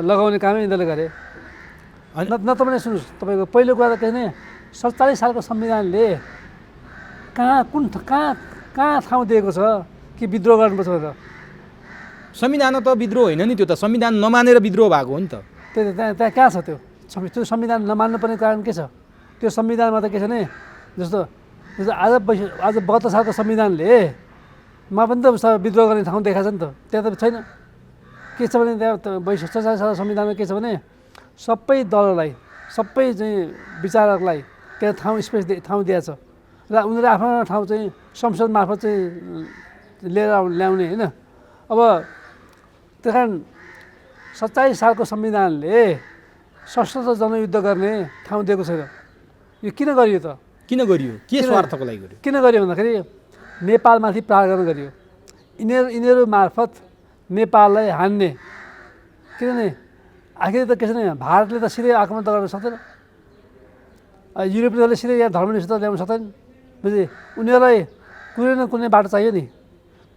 लगाउने कामै यिनीहरूले गरे। नत्र सुन्नुहोस्, तपाईँको पहिलो कुरा त के भने 47 सालको संविधानले कहाँ ठाउँ दिएको छ कि विद्रोह गर्नुपर्छ भनेर? संविधान त विद्रोह होइन नि। त्यो त संविधान नमानेर विद्रोह भएको हो नि त। त्यहाँ कहाँ छ त्यो? त्यो संविधान नमान्नुपर्ने कारण के छ? त्यो संविधानमा त के छ भने जस्तो आज 72 सालको संविधानले मा पनि त विद्रोह गर्ने ठाउँ देखाएको छ नि त। त्यहाँ त छैन। के छ भने त्यहाँ 47 सालको संविधानमा के छ भने सबै दललाई, सबै चाहिँ विचारकलाई त्यहाँ ठाउँ दिएको छ। र उनीहरूले आफ्नो ठाउँ चाहिँ संसद मार्फत चाहिँ लिएर ल्याउने होइन। अब त्यही कारण 47 सालको संविधानले सशस्त्र जनयुद्ध गर्ने ठाउँ दिएको छैन। यो किन गरियो त? किन गरियो? के स्वार्थको लागि गरियो? किन गरियो भन्दाखेरि नेपालमाथि प्रहार गर्न गरियो। यिनीहरू मार्फत नेपाललाई हान्ने। किनभने आखिर त के छ भने भारतले त सिधै आक्रमण त गर्न सक्दैन। युरोपियनहरूले सिधै यहाँ धर्मनिरपेक्षता ल्याउन सक्दैन। बुझे? उनीहरूलाई कुनै न कुनै बाटो चाहियो नि।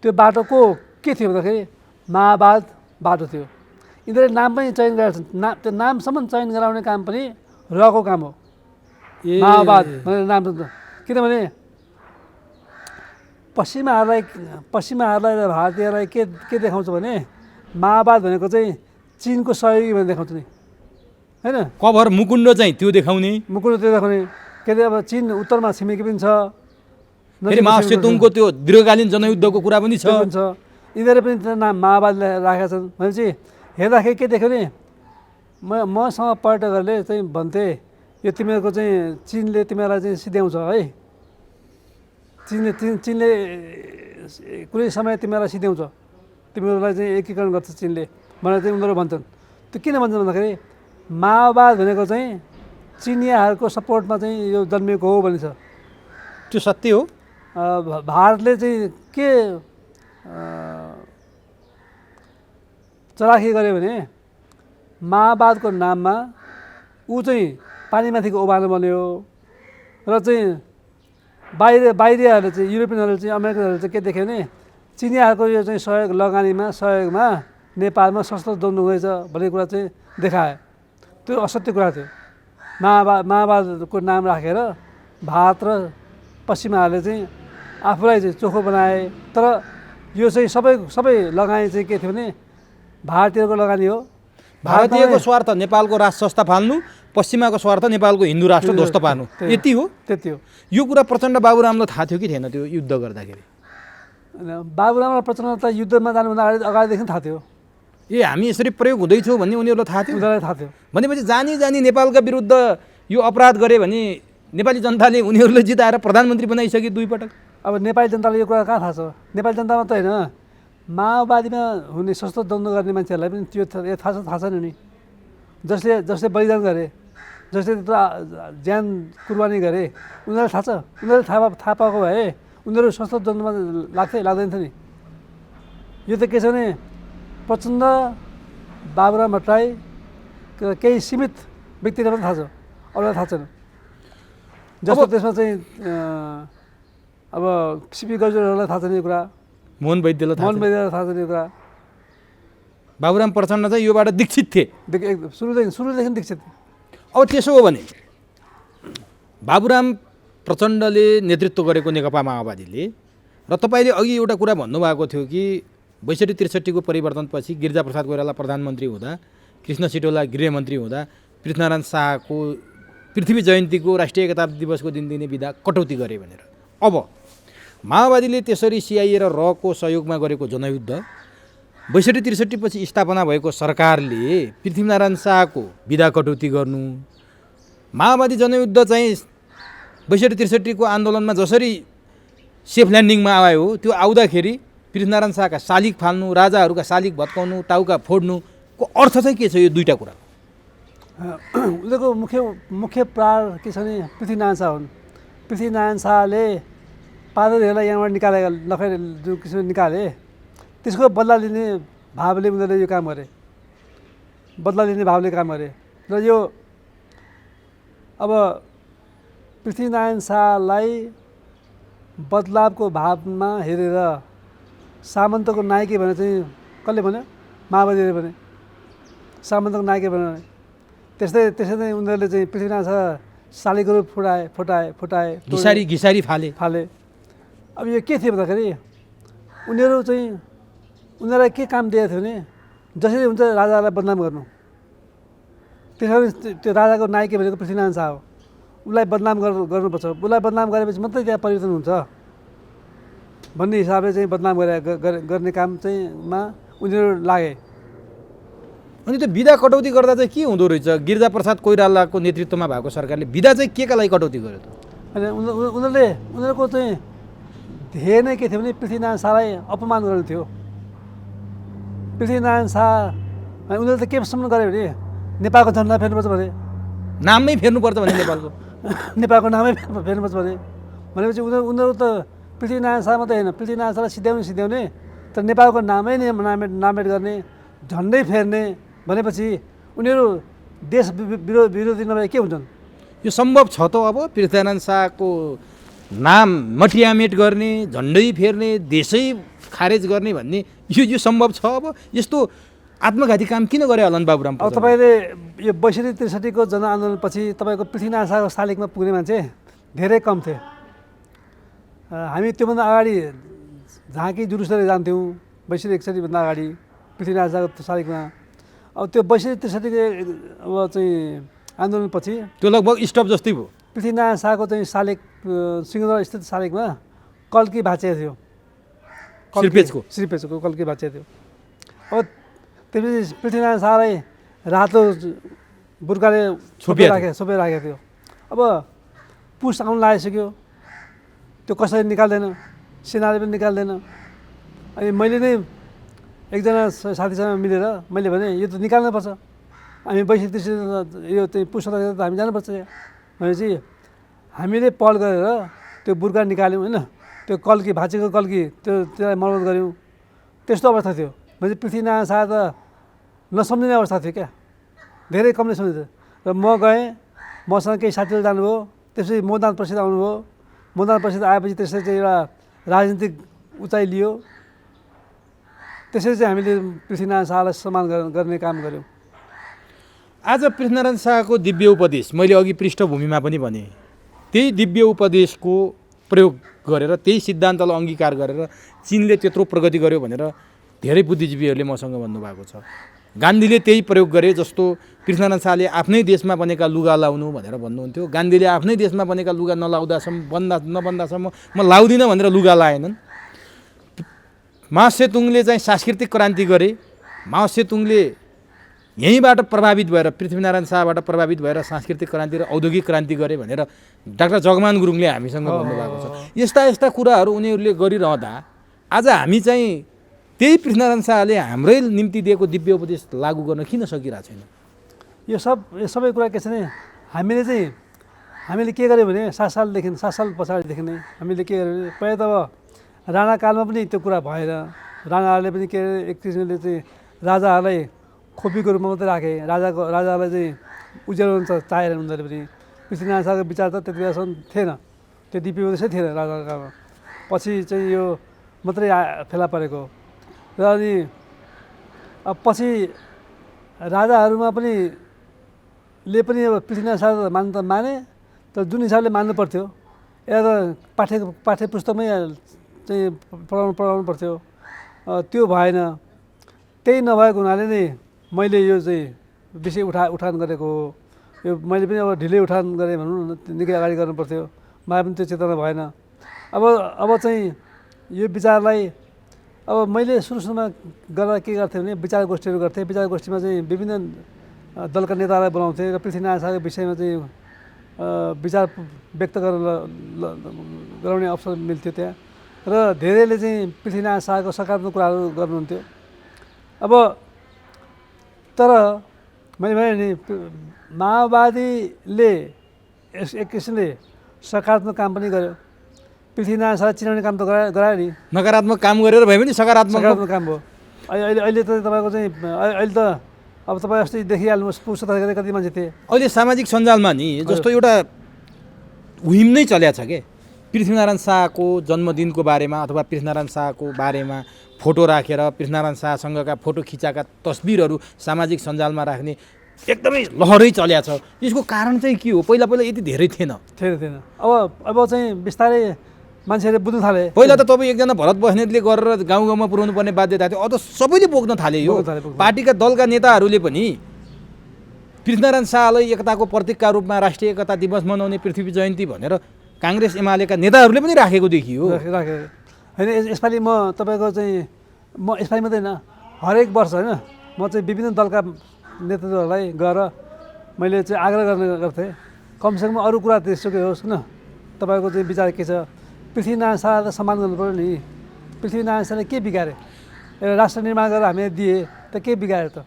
त्यो बाटोको के थियो भन्दाखेरि माओवाद बाटो थियो। यिनीहरूले नाम पनि चयन गरेका छन्। त्यो नामसम्म चयन गराउने काम पनि रको काम हो। माओवाद भनेर नाम। किनभने पश्चिमाहरूलाई र भारतीयलाई के देखाउँछ भने माओवाद भनेको चाहिँ चिनको सहयोगी भनेर देखाउँछ नि होइन। कभर मुकुण्ड चाहिँ त्यो देखाउने, मुकुण्ड त्यो देखाउने के अरे अब चिन उत्तरमा छिमेकी पनि छ, फेरि माओ सेतुङको त्यो दीर्घकालीन जनयुद्धको कुरा पनि छ। यिनीहरू पनि नाम माओवादीले राखेका छन् भनेपछि हेर्दाखेरि के देख्यो भने मसँग पर्यटकहरूले चाहिँ भन्थे यो तिमीहरूको चाहिँ चिनले तिमीहरूलाई चाहिँ सिध्याउँछ है, चिनले कुनै समय तिमीहरूलाई सिध्याउँछ, तिमीहरूलाई चाहिँ एकीकरण गर्छ चिनले भनेर चाहिँ उनीहरू भन्छन्। त्यो किन भन्छन् भन्दाखेरि माओवाद भनेको चाहिँ चिनियाहरूको सपोर्टमा चाहिँ यो जन्मिएको हो भनिन्छ। त्यो सत्य हो। भारतले चाहिँ के चलाखी गर्यो भने माओवादको नाममा ऊ चाहिँ पानीमाथिको ओबानो बन्यो र चाहिँ बाहिरीहरूले चाहिँ युरोपियनहरूले चाहिँ अमेरिकनहरूले चाहिँ के देख्यो भने चिनियाहरूको यो चाहिँ सहयोगमा नेपालमा सशस्त्र द्वन्द्व हुँदैछ भन्ने कुरा चाहिँ देखायो। त्यो असत्य कुरा थियो। माओवादको नाम राखेर भारत र पश्चिमाहरूले चाहिँ आफूलाई चाहिँ चोखो बनाए। तर यो चाहिँ सबै लगानी चाहिँ के थियो भने भारतीयको लगानी हो। भारतीयको स्वार्थ नेपालको राष्ट्र संस्था फाल्नु, पश्चिमाको स्वार्थ नेपालको हिन्दू राष्ट्र ध्वस्त पार्नु, यति हो। त्यति हो। यो कुरा प्रचण्ड बाबुरामलाई थाहा थियो कि थिएन त्यो युद्ध गर्दाखेरि? बाबुराम र प्रचण्ड त युद्धमा जानुभन्दा अगाडिदेखि थाहा थियो। ए हामी यसरी प्रयोग हुँदैछौँ भन्ने उनीहरूलाई थाहा थियो? उनीहरूलाई थाहा थियो। भनेपछि जानी नेपालका विरुद्ध यो अपराध गरे भने नेपाली जनताले उनीहरूले जिताएर प्रधानमन्त्री बनाइसके दुई पटक। अब नेपाली जनतालाई यो कुरा कहाँ थाहा छ? नेपाली जनता मात्र होइन, माओवादीमा हुने सशस्त्र द्वन्द्व गर्ने मान्छेहरूलाई पनि त्यो थाहा छैन नि। जसले बलिदान गरे, जसले त्यत्रो ज्यान कुर्बानी गरे उनीहरूलाई थाहा छ। उनीहरूले थाहा पाएको भए उनीहरू सशस्त्र द्वन्द्वमा लाग्दैन थियो नि। यो त के छ भने प्रचण्ड, बाबुराम भट्टराई केही सीमित व्यक्तिलाई पनि थाहा छ, अरूलाई थाहा छैन। जस्तो त्यसमा चाहिँ अब सिपी गजलहरूलाई थाहा छैन यो कुरा, मोहन वैद्यलाई थाहा छैन यो कुरा। बाबुराम प्रचण्ड चाहिँ योबाट दीक्षित थिए, सुरुदेखि दीक्षित। अब त्यसो हो भने बाबुराम प्रचण्डले नेतृत्व गरेको नेकपा माओवादीले र तपाईँले अघि एउटा कुरा भन्नुभएको थियो कि ६२-६३को परिवर्तनपछि गिरिजाप्रसाद कोइराला प्रधानमन्त्री हुँदा, कृष्ण सिटौला गृहमन्त्री हुँदा पृथ्वीनारायण शाहको पृथ्वी जयन्तीको राष्ट्रिय एकता दिवसको दिन दिने बिदा कटौती गरे भनेर। अब माओवादीले त्यसरी सिआइए र रको सहयोगमा गरेको जनयुद्ध ६२-६३ पछि स्थापना भएको सरकारले पृथ्वीनारायण शाहको बिदा कटौती गर्नु, माओवादी जनयुद्ध चाहिँ ६२-६३को आन्दोलनमा जसरी सेफ ल्यान्डिङमा आयो त्यो आउँदाखेरि पृथ्वीनारायण शाहका शालिग फाल्नु, राजाहरूका शालिग भत्काउनु, टाउका फोड्नुको अर्थ चाहिँ के छ? यो दुईवटा कुरा उनीहरूको मुख्य प्राण के छ भने पृथ्वीनारायण शाह हुन्। पृथ्वीनारायण शाहले पादरीहरूलाई यहाँबाट निकालेका लखेर जुन किसिमले निकाले त्यसको बदला लिने भावले उनीहरूले यो काम गरे, र यो अब पृथ्वीनारायण शाहलाई बदलावको भावमा हेरेर सामन्तको नायकी भने चाहिँ कसले भन्यो? माओवादीले भने सामन्तको नायकी भन्यो। त्यसै नै उनीहरूले चाहिँ पृथ्वीनारायण शाह शालिगहरू फुटाए घिसारी फाले। अब यो के थियो भन्दाखेरि उनीहरूलाई के काम दिएको थियो भने जसरी हुन्छ राजालाई बदनाम गर्नु। त्यसरी त्यो राजाको नायकी भनेको पृथ्वीनारायण शाह हो, उसलाई बदनाम गर्नुपर्छ। उसलाई बदनाम गरेपछि मात्रै त्यहाँ परिवर्तन हुन्छ भन्ने हिसाबले चाहिँ बदनाम गर्ने काम चाहिँ मा उनीहरू लागे। अनि त्यो बिदा कटौती गर्दा चाहिँ के हुँदो रहेछ? गिरिजाप्रसाद कोइरालाको नेतृत्वमा भएको सरकारले बिदा चाहिँ के का लागि कटौती गर्यो त? अनि उनीहरूको चाहिँ ध्येय नै के थियो भने पृथ्वीनारायण शाहलाई अपमान गर्नु थियो। पृथ्वीनारायण शाह उनीहरूले त केसम्म गर्यो भने नेपालको झन्डा फेर्नुपर्छ भने, नामै फेर्नुपर्छ भने नेपालको नामै फेर्नुपर्छ भनेपछि उनीहरू त पृथ्वीनारायण शाह मात्रै होइन, पृथ्वीनारायण शाहलाई सिध्याउने तर नेपालको नामै नै नामेट गर्ने, झन्डै फेर्ने भनेपछि उनीहरू देश विरोधी नभए के हुन्छन्? यो सम्भव छ त? अब पृथ्वीनारायण शाहको नाम मटियामेट गर्ने, झन्डै फेर्ने, देशै खारेज गर्ने भन्ने यो सम्भव छ? अब यस्तो आत्मघाती काम किन गरे होला बाबुराम? अब तपाईँले यो ६२-६३को जनआन्दोलनपछि तपाईँको पृथ्वीनारायण शाहको शालिगमा पुग्ने मान्छे धेरै कम थिए। हामी त्योभन्दा अगाडि झाँकी जुलुस लिएर जान्थ्यौँ 62-61भन्दा अगाडि पृथ्वीनारायण शाहको शालिगमा। अब त्यो 62-63 अब चाहिँ आन्दोलनपछि त्यो लगभग स्टप जस्तै भयो। पृथ्वीनारायण शाहको चाहिँ शालिग सिंहदरबार स्थित शालिगमा कल्की भाँचिएको थियो। श्रीपेजको कल्की भाँचिएको थियो। अब त्यसपछि पृथ्वीनारायण शाहलाई रातो बुर्काले छोपेर राखेको थियो। अब पुस आउनु लागिसक्यो, त्यो कसैले निकाल्दैन, सेनाले पनि निकाल्दैन। अनि मैले नै एकजना साथीसँग मिलेर मैले भने यो त निकाल्नुपर्छ, हामी 62 यो चाहिँ पुस त हामी जानुपर्छ भनेपछि हामीले पहल गरेर त्यो बुर्का निकाल्यौँ होइन, त्यो कल्की भाँचेको कल्की त्यसलाई मर्मत गऱ्यौँ। त्यस्तो अवस्था थियो। भने पृथ्वीनारायण शाह त नसम्झिने अवस्था थियो क्या, धेरै कमले सम्झिन्थ्यो। र म गएँ, मसँग केही साथीहरू जानुभयो, त्यसपछि मोहनदास प्रसाद आउनुभयो। मोहनदास प्रसाद आएपछि त्यसरी चाहिँ एउटा राजनीतिक उचाइ लियो। त्यसरी चाहिँ हामीले पृथ्वीनारायण शाहलाई सम्मान गर्ने काम गऱ्यौँ। आज पृथ्वीनारायण शाहको दिव्य उपदेश मैले अघि पृष्ठभूमिमा पनि भने, त्यही दिव्य उपदेशको प्रयोग गरेर त्यही सिद्धान्तलाई अङ्गीकार गरेर चीनले त्यत्रो प्रगति गर्यो भनेर धेरै बुद्धिजीवीहरूले मसँग भन्नुभएको छ। गान्धीले त्यही प्रयोग गरे जस्तो पृथ्वीनारायण शाहले आफ्नै देशमा बनेका लुगा लाउनु भनेर भन्नुहुन्थ्यो। गान्धीले आफ्नै देशमा बनेका लुगा नबन्दासम्म म लाउँदिनँ भनेर लुगा लाएनन्। माओ सेतुङले चाहिँ सांस्कृतिक क्रान्ति गरे। माओ सेतुङले यहीँबाट प्रभावित भएर, पृथ्वीनारायण शाहबाट प्रभावित भएर सांस्कृतिक क्रान्ति र औद्योगिक क्रान्ति गरे भनेर डाक्टर जगमान गुरुङले हामीसँग भन्नुभएको छ। यस्ता यस्ता कुराहरू उनीहरूले गरिरहँदा आज हामी चाहिँ त्यही पृथ्वीनारायण शाहले हाम्रै निम्ति दिएको दिव्य उपदेश लागू गर्न किन सकिरहेको छैन? यो सबै कुरा के छ भने हामीले के गर्यो भने 7 साल पछाडिदेखि नै हामीले के गर्यो भने पहिला त अब राणाकालमा पनि त्यो कुरा भएन। राणाहरूले पनि के एक किसिमले चाहिँ राजाहरूलाई खोपीको रूपमा मात्रै राखे। राजालाई चाहिँ उज्यालो चाहेर उनीहरूले पनि। पृथ्वीनारायण शाहको विचार त त्यति बेलासम्म थिएन, त्यो दिव्य उपदेशै थिएन राजाको कालमा। पछि चाहिँ यो मात्रै फेला परेको। र अनि अब पछि राजाहरूमा पनि अब पृथ्वीनारायण शाह मान्नु त माने, तर जुन हिसाबले मान्नु पर्थ्यो एउटा त पाठ्य पुस्तकमै चाहिँ पढाउनु पर्थ्यो, त्यो भएन। त्यही नभएको हुनाले नै मैले यो चाहिँ विषय उठान गरेको हो। यो मैले पनि अब ढिलै उठान गरेँ भनौँ न, निकै अगाडि गर्नु पर्थ्यो, मलाई पनि त्यो चेतना भएन। अब चाहिँ यो विचारलाई अब मैले सुरुमा गर्दा के गर्थेँ भने विचार गोष्ठीहरू गर्थेँ। विचार गोष्ठीमा चाहिँ विभिन्न दलका नेतालाई बोलाउँथेँ र पृथ्वीनारायण शाहको विषयमा चाहिँ विचार व्यक्त गराउने अवसर मिल्थ्यो त्यहाँ। र धेरैले चाहिँ पृथ्वीनारायण शाहको सकारात्मक कुराहरू गर्नुहुन्थ्यो। अब तर मैले भने नि माओवादीले एक किसिमले सकारात्मक काम पनि गर्यो। पृथ्वीनारायण शाहलाई चिनाउने काम त गरायो नि। नकारात्मक काम गरेर भए पनि सकारात्मक काम भयो। अहिले त तपाईँको चाहिँ अहिले त अब तपाईँ अस्ति देखिहाल्नुहोस् पुस्तक कति मान्छे थिए। अहिले सामाजिक सञ्जालमा नि जस्तो एउटा हुइम नै चल्या छ के, पृथ्वीनारायण शाहको जन्मदिनको बारेमा अथवा पृथ्वीनारायण शाहको बारेमा फोटो राखेर पृथ्वीनारायण शाहसँगका फोटो खिचाएका तस्बिरहरू सामाजिक सञ्जालमा राख्ने एकदमै लहरै चल्या छ। यसको कारण चाहिँ के हो? पहिला यति धेरै थिएन। अब चाहिँ बिस्तारै मान्छेहरूले बुझ्नु थाले। पहिला त तपाईँ एकजना भरत बस्नेतले गरेर गाउँमा पुर्याउनु पर्ने बाध्यता थियो, अब त सबैले बोक्न थाले। यो पार्टीका दलका नेताहरूले पनि पृथ्वीनारायण शाहलाई एकताको प्रतीकका रूपमा राष्ट्रिय एकता दिवस मनाउने पृथ्वी जयन्ती भनेर काङ्ग्रेस एमालेका नेताहरूले पनि राखेको देखियो। होइन यसपालि म तपाईँको चाहिँ म यसपालि मात्रै होइन, हरेक वर्ष होइन म चाहिँ विभिन्न दलका नेतृत्वहरूलाई गएर मैले चाहिँ आग्रह गर्थेँ कमसेकम अरू कुरा त्यसोकै होस् न, तपाईँको चाहिँ विचार के छ? पृथ्वीनारायण शाहलाई सम्मान गर्नु पऱ्यो नि। पृथ्वीनारायण शाहले के बिगारे? एउटा राष्ट्र निर्माण गरेर हामीले दिए त के बिगारे त?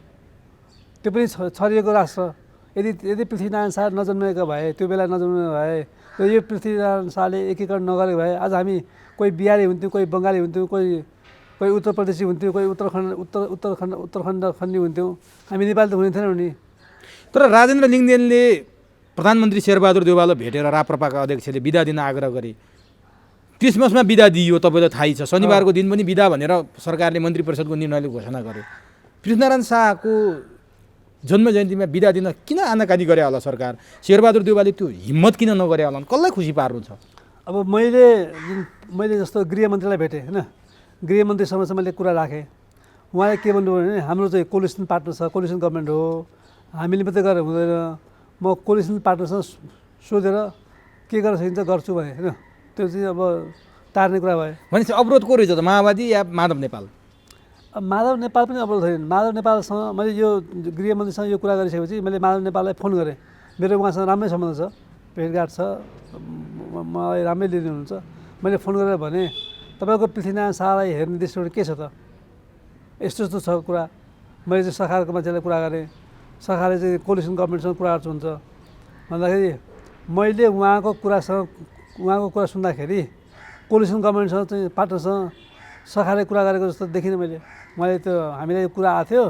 त्यो पनि छरिएको राष्ट्र। यदि पृथ्वीनारायण शाह नजन्मेको भए, त्यो बेला नजन्मेको भए, र यो पृथ्वीनारायण शाहले एकीकरण नगरेको भए आज हामी कोही बिहारी हुन्थ्यौँ, कोही बङ्गाली हुन्थ्यौँ, कोही उत्तर प्रदेशी हुन्थ्यौँ, कोही उत्तराखण्डी हुन्थ्यौँ, हामी नेपाली त हुने थिएनौँ नि। तर राजेन्द्र लिङ्गदेनले प्रधानमन्त्री शेरबहादुर देउवालाई भेटेर राप्रपाका अध्यक्षले बिदा दिन आग्रह गरे। क्रिसमसमा बिदा दिइयो, तपाईँलाई थाहै छ। शनिबारको दिन पनि बिदा भनेर सरकारले मन्त्री परिषदको निर्णयले घोषणा गर्यो। पृथ्वीनारायण शाहको जन्म जयन्तीमा बिदा दिन किन आनाकानी गरे होला सरकार? शेरबहादुर देउवाले त्यो हिम्मत किन नगरे होला? कसलाई खुसी पार्नु छ? अब मैले जस्तो गृहमन्त्रीलाई भेटेँ होइन, गृहमन्त्रीसँग चाहिँ मैले कुरा राखेँ। उहाँले के भन्नुभयो भने हाम्रो चाहिँ कोलिसन पार्टनर छ, कोलिसन गभर्मेन्ट हो, हामीले मात्रै गरेर हुँदैन, म कोलिसन पार्टनरसँग सोधेर के गर्न सकिन्छ गर्छु भने होइन। त्यो चाहिँ अब टार्ने कुरा भयो। भनेपछि अवरोध को रहेछ त, माओवादी या माधव नेपाल? माधव नेपाल पनि अवरोध छैन। माधव नेपालसँग मैले यो गृहमन्त्रीसँग यो कुरा गरिसकेपछि मैले माधव नेपाललाई फोन गरेँ। मेरो उहाँसँग राम्रै सम्बन्ध छ, भेटघाट छ, मलाई राम्रै लिने हुनुहुन्छ। मैले फोन गरेर भने तपाईँको पृथ्वीनारायण शाहलाई हेर्ने दृष्टिकोण के छ त, यस्तो यस्तो छ कुरा। मैले चाहिँ सरकारको मान्छेलाई कुरा गरेँ, सरकारले चाहिँ कोलिसन गभर्मेन्टसँग कुरा गर्छु हुन्छ भन्दाखेरि मैले उहाँको कुरा सुन्दाखेरि कोलिसन गभर्मेन्टसँग चाहिँ पार्टनरसँग सरकारले कुरा गरेको जस्तो देखिनँ मैले। मैले त्यो हामीलाई कुरा आएको थियो,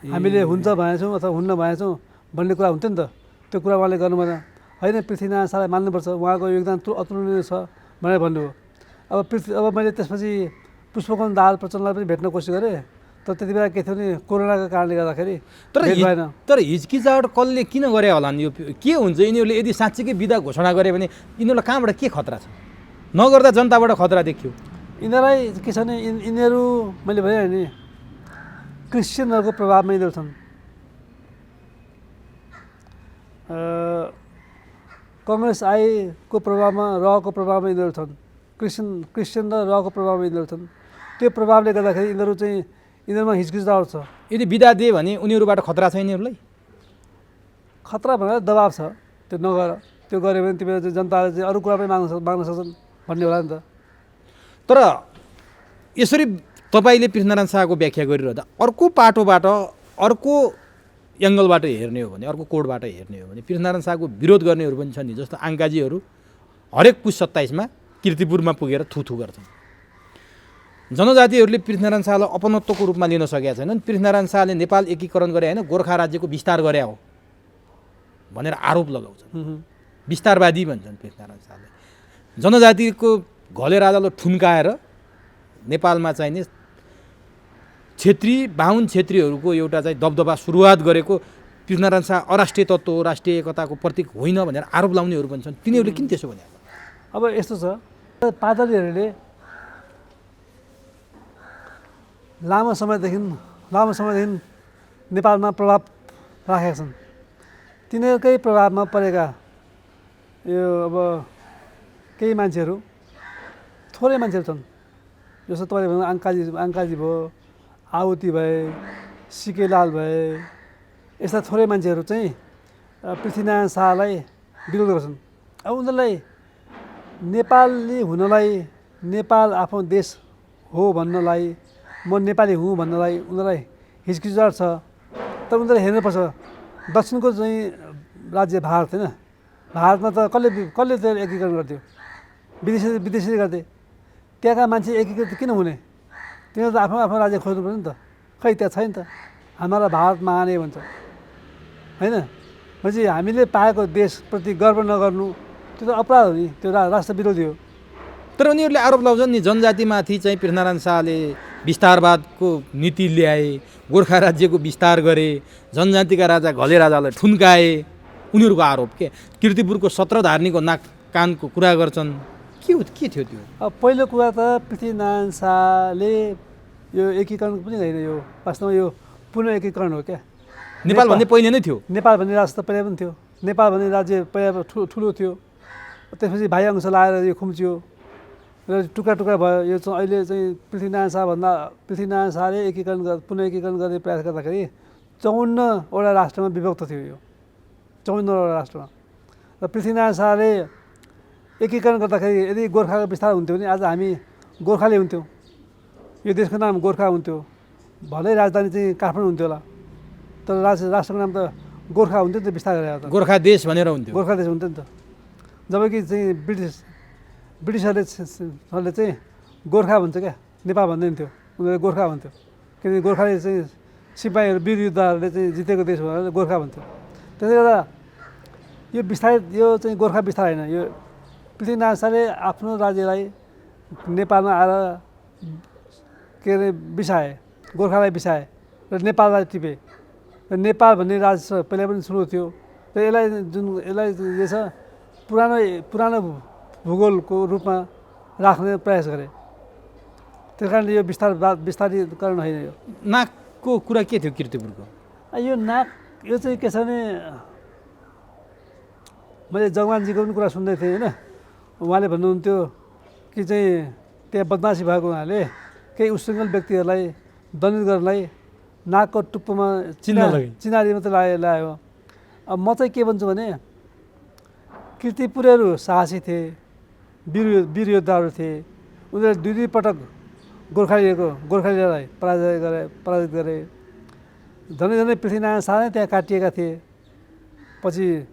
हामीले हुन्छ भनेछौँ अथवा हुन्न भनेछौँ भन्ने कुरा हुन्थ्यो नि त, त्यो कुरा उहाँले गर्नु भएन। होइन पृथ्वीनारायण शाहलाई मान्नुपर्छ, उहाँको योगदान अतुलनीय छ भनेर भन्नुभयो। अब मैले त्यसपछि पुष्पकमल दाहाल प्रचण्डलाई पनि भेट्न कोसिस गरेँ, तर त्यति बेला के थियो भने कोरोनाको कारणले गर्दाखेरि भेट भएन। तर हिचकिचाहट कसले किन गरे होला नि? यो के हुन्छ यिनीहरूले यदि साँच्चीकै बिदा घोषणा गरे भने यिनीहरूलाई कहाँबाट के खतरा छ? नगर्दा जनताबाट खतरा देखियो। यिनीहरूलाई के छ भने यिनीहरू मैले भने नि क्रिस्चियनहरूको प्रभावमा यिनीहरू छन्। कङ्ग्रेस आईको प्रभावमा रहको प्रभावमा यिनीहरू छन्, क्रिस्चियन र रहको प्रभावमा यिनीहरू छन्। त्यो प्रभावले गर्दाखेरि यिनीहरूमा हिचकिचाहट छ। यदि बिदा दिए भने उनीहरूबाट खतरा छ यिनीहरूलाई? खतरा भनेर दबाब छ, त्यो नगर, त्यो गऱ्यो भने तिमीहरू चाहिँ जनताले चाहिँ अरू कुरा पनि माग्न सक्छन् भन्ने होला नि त। तर यसरी तपाईँले पृथ्वीनारायण शाहको व्याख्या गरिरहँदा अर्को पाटोबाट, अर्को एङ्गलबाट हेर्ने हो भने, अर्को कोडबाट हेर्ने हो भने पृथ्वीनारायण शाहको विरोध गर्नेहरू पनि छन् नि। जस्तो आङ्काजीहरू हरेक पुस 27मा किर्तिपुरमा पुगेर थुथु गर्छन्। जनजातिहरूले पृथ्वीनारायण शाहलाई अपनत्वको रूपमा लिन सकेका छैनन्। पृथ्वीनारायण शाहले नेपाल एकीकरण गरे होइन, गोर्खा राज्यको विस्तार गरे हो भनेर आरोप लगाउँछन्। विस्तारवादी भन्छन् पृथ्वीनारायण शाहले। जनजातिको घले राजालाई ठुन्काएर नेपालमा चाहिने बाहुन क्षेत्रीहरूको एउटा चाहिँ दबदबा सुरुवात गरेको पृथ्वीनारायण शाह अराष्ट्रिय तत्त्व हो, राष्ट्रिय एकताको प्रतीक होइन भनेर आरोप लाउनेहरू पनि छन्। तिनीहरूले किन त्यसो भने? अब यस्तो छ, पादरीहरूले लामो समयदेखि नेपालमा प्रभाव राखेका छन्। तिनीहरूकै प्रभावमा परेका यो अब केही मान्छेहरू, थोरै मान्छेहरू छन्। जस्तो तपाईँले भन्नु आङ्काजी भयो, आहुति भए, सिकेलाल भए, यस्ता थोरै मान्छेहरू चाहिँ पृथ्वीनारायण शाहलाई विरोध गर्छन्। अब उनीहरूलाई नेपाली हुनलाई, नेपाल आफ्नो देश हो भन्नलाई, म नेपाली हुँ भन्नलाई उनीहरूलाई हिचकिचाहट छ। तर उनीहरूले हेर्नुपर्छ दक्षिणको चाहिँ राज्य भारत होइन, भारतमा त कसले त्यो एकीकरण गर्थ्यो? विदेशीले गर्थे। त्यहाँका मान्छे एकीकृत किन हुने? तिनीहरू त आफ्नो आफ्नो राज्य खोज्नु पर्यो नि त। खै त्यहाँ छैन त। हामीलाई भारत महान भन्छ होइन। भनेपछि हामीले पाएको देशप्रति गर्व नगर्नु त्यो त अपराध हो नि, त्यो राष्ट्र विरोधी हो। तर उनीहरूले आरोप लगाउँछन् नि जनजातिमाथि चाहिँ पृथ्वीनारायण शाहले विस्तारवादको नीति ल्याए, गोर्खा राज्यको विस्तार गरे, जनजातिका राजा घले राजालाई ठुन्काए। उनीहरूको आरोप के किर्तिपुरको 17 धार्नीको नाक कानको कुरा गर्छन्। के थियो त्यो? अब पहिलो कुरा त पृथ्वीनारायण शाहले यो एकीकरण पनि होइन, यो वास्तवमा यो पुनः एकीकरण हो क्या। नेपाल भन्ने पहिले नै थियो। नेपाल भन्ने राज्य त पहिला पनि थियो। नेपाल भन्ने राज्य पहिला ठुलो थियो, त्यसपछि भाइ अंश लाएर यो खुम्चियो र टुक्रा टुक्रा भयो। यो चाहिँ अहिले चाहिँ पृथ्वीनारायण शाहले पुनः एकीकरण गर्ने प्रयास गर्दाखेरि 54वटा राष्ट्रमा विभक्त थियो। यो 54वटा राष्ट्रमा र पृथ्वीनारायण शाहले एकीकरण गर्दाखेरि यदि गोर्खाको विस्तार हुन्थ्यो भने आज हामी गोर्खाली हुन्थ्यौँ, यो देशको नाम गोर्खा हुन्थ्यो, भलै राजधानी चाहिँ काठमाडौँ हुन्थ्यो होला, तर राष्ट्रको नाम त गोर्खा हुन्थ्यो नि त। विस्तार गरेर त गोर्खा देश भनेर हुन्थ्यो, गोर्खा देश हुन्थ्यो नि त। जबकि चाहिँ ब्रिटिसहरूले चाहिँ गोर्खा भन्छ क्या, नेपाल भन्दैन थियो, उनीहरूले गोर्खा भन्थ्यो। किनकि गोर्खाले चाहिँ सिपाहीहरू वीर योद्धाहरूले चाहिँ जितेको देश भनेर गोर्खा भन्थ्यो। त्यसले गर्दा यो विस्तारित यो चाहिँ गोर्खा विस्तार होइन। यो पृथ्वीनारायण शाहले आफ्नो राज्यलाई नेपालमा आएर के अरे बिसाए, गोर्खालाई बिसाए र नेपाललाई टिपे। र नेपाल भन्ने राज्य पहिला पनि सुरु थियो। र यसलाई जे छ पुरानो भूगोलको रूपमा राख्ने प्रयास गरे। त्यस कारणले यो विस्तारीकरण होइन। यो नाकको कुरा के थियो कीर्तिपुरको? यो नाक यो चाहिँ के छ भने मैले जगमानजीको पनि कुरा सुन्दै थिएँ होइन। उहाँले भन्नुहुन्थ्यो कि चाहिँ त्यहाँ बदमासी भएको हुनाले केही उशृङ्खल व्यक्तिहरूलाई दण्डित गर्नलाई नाकको टुप्पोमा चिनारी मात्रै ल्यायो। अब म चाहिँ के भन्छु भने कीर्तिपुरेहरू साहसी थिए, वीर योद्धाहरू थिए। उनीहरूले दुई पटक गोर्खालीलाई पराजित गरे। झनै पृथ्वीनारायण शाह नै त्यहाँ काटिएका थिए। पछि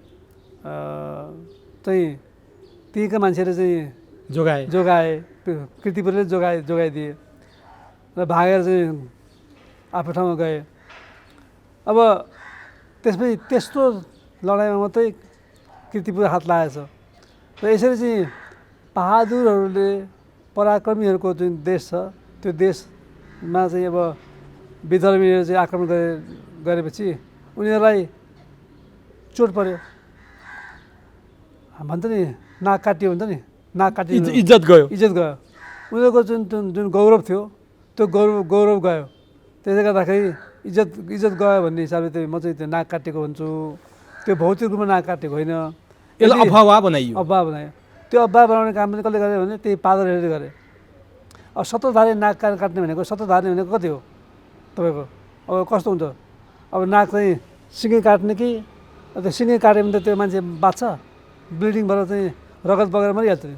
चाहिँ त्यहीँका मान्छेले चाहिँ जोगाए कीर्तिपुरले जोगाइदिए र भागेर चाहिँ आफ्नो ठाउँमा गए। अब त्यसपछि त्यस्तो लडाइँमा मात्रै कीर्तिपुर हात लागेछ र यसरी चाहिँ बहादुरहरूले पराक्रमीहरूको जुन देश छ त्यो देशमा चाहिँ अब विधर्मीले चाहिँ आक्रमण गरेपछि उनीहरूलाई चोट पर्यो। भन्छ नि नाक काटियो भन्छ नि, नाक काटियो, इज्जत गयो। उनीहरूको जुन गौरव थियो त्यो गौरव गयो। त्यसले गर्दाखेरि इज्जत गयो भन्ने हिसाबले चाहिँ म चाहिँ त्यो नाक काटेको भन्छु। त्यो भौतिक रूपमा नाक काटेको होइन, यसलाई अफवाह बनाइयो। त्यो अफवाह बनाउने काम पनि कसले गरे भने त्यही पादरहरूले गरे। अब सत्रधारी नाक काट्ने भनेको सत्रधारी भनेको कति हो तपाईँको? अब कस्तो हुन्छ? अब नाक चाहिँ सिँगै काट्ने कि त्यो सिँगै काट्यो भने त त्यो मान्छे बाँच्छ? ब्लिडिङबाट चाहिँ रगत बगेर मरिहाल्छ नि।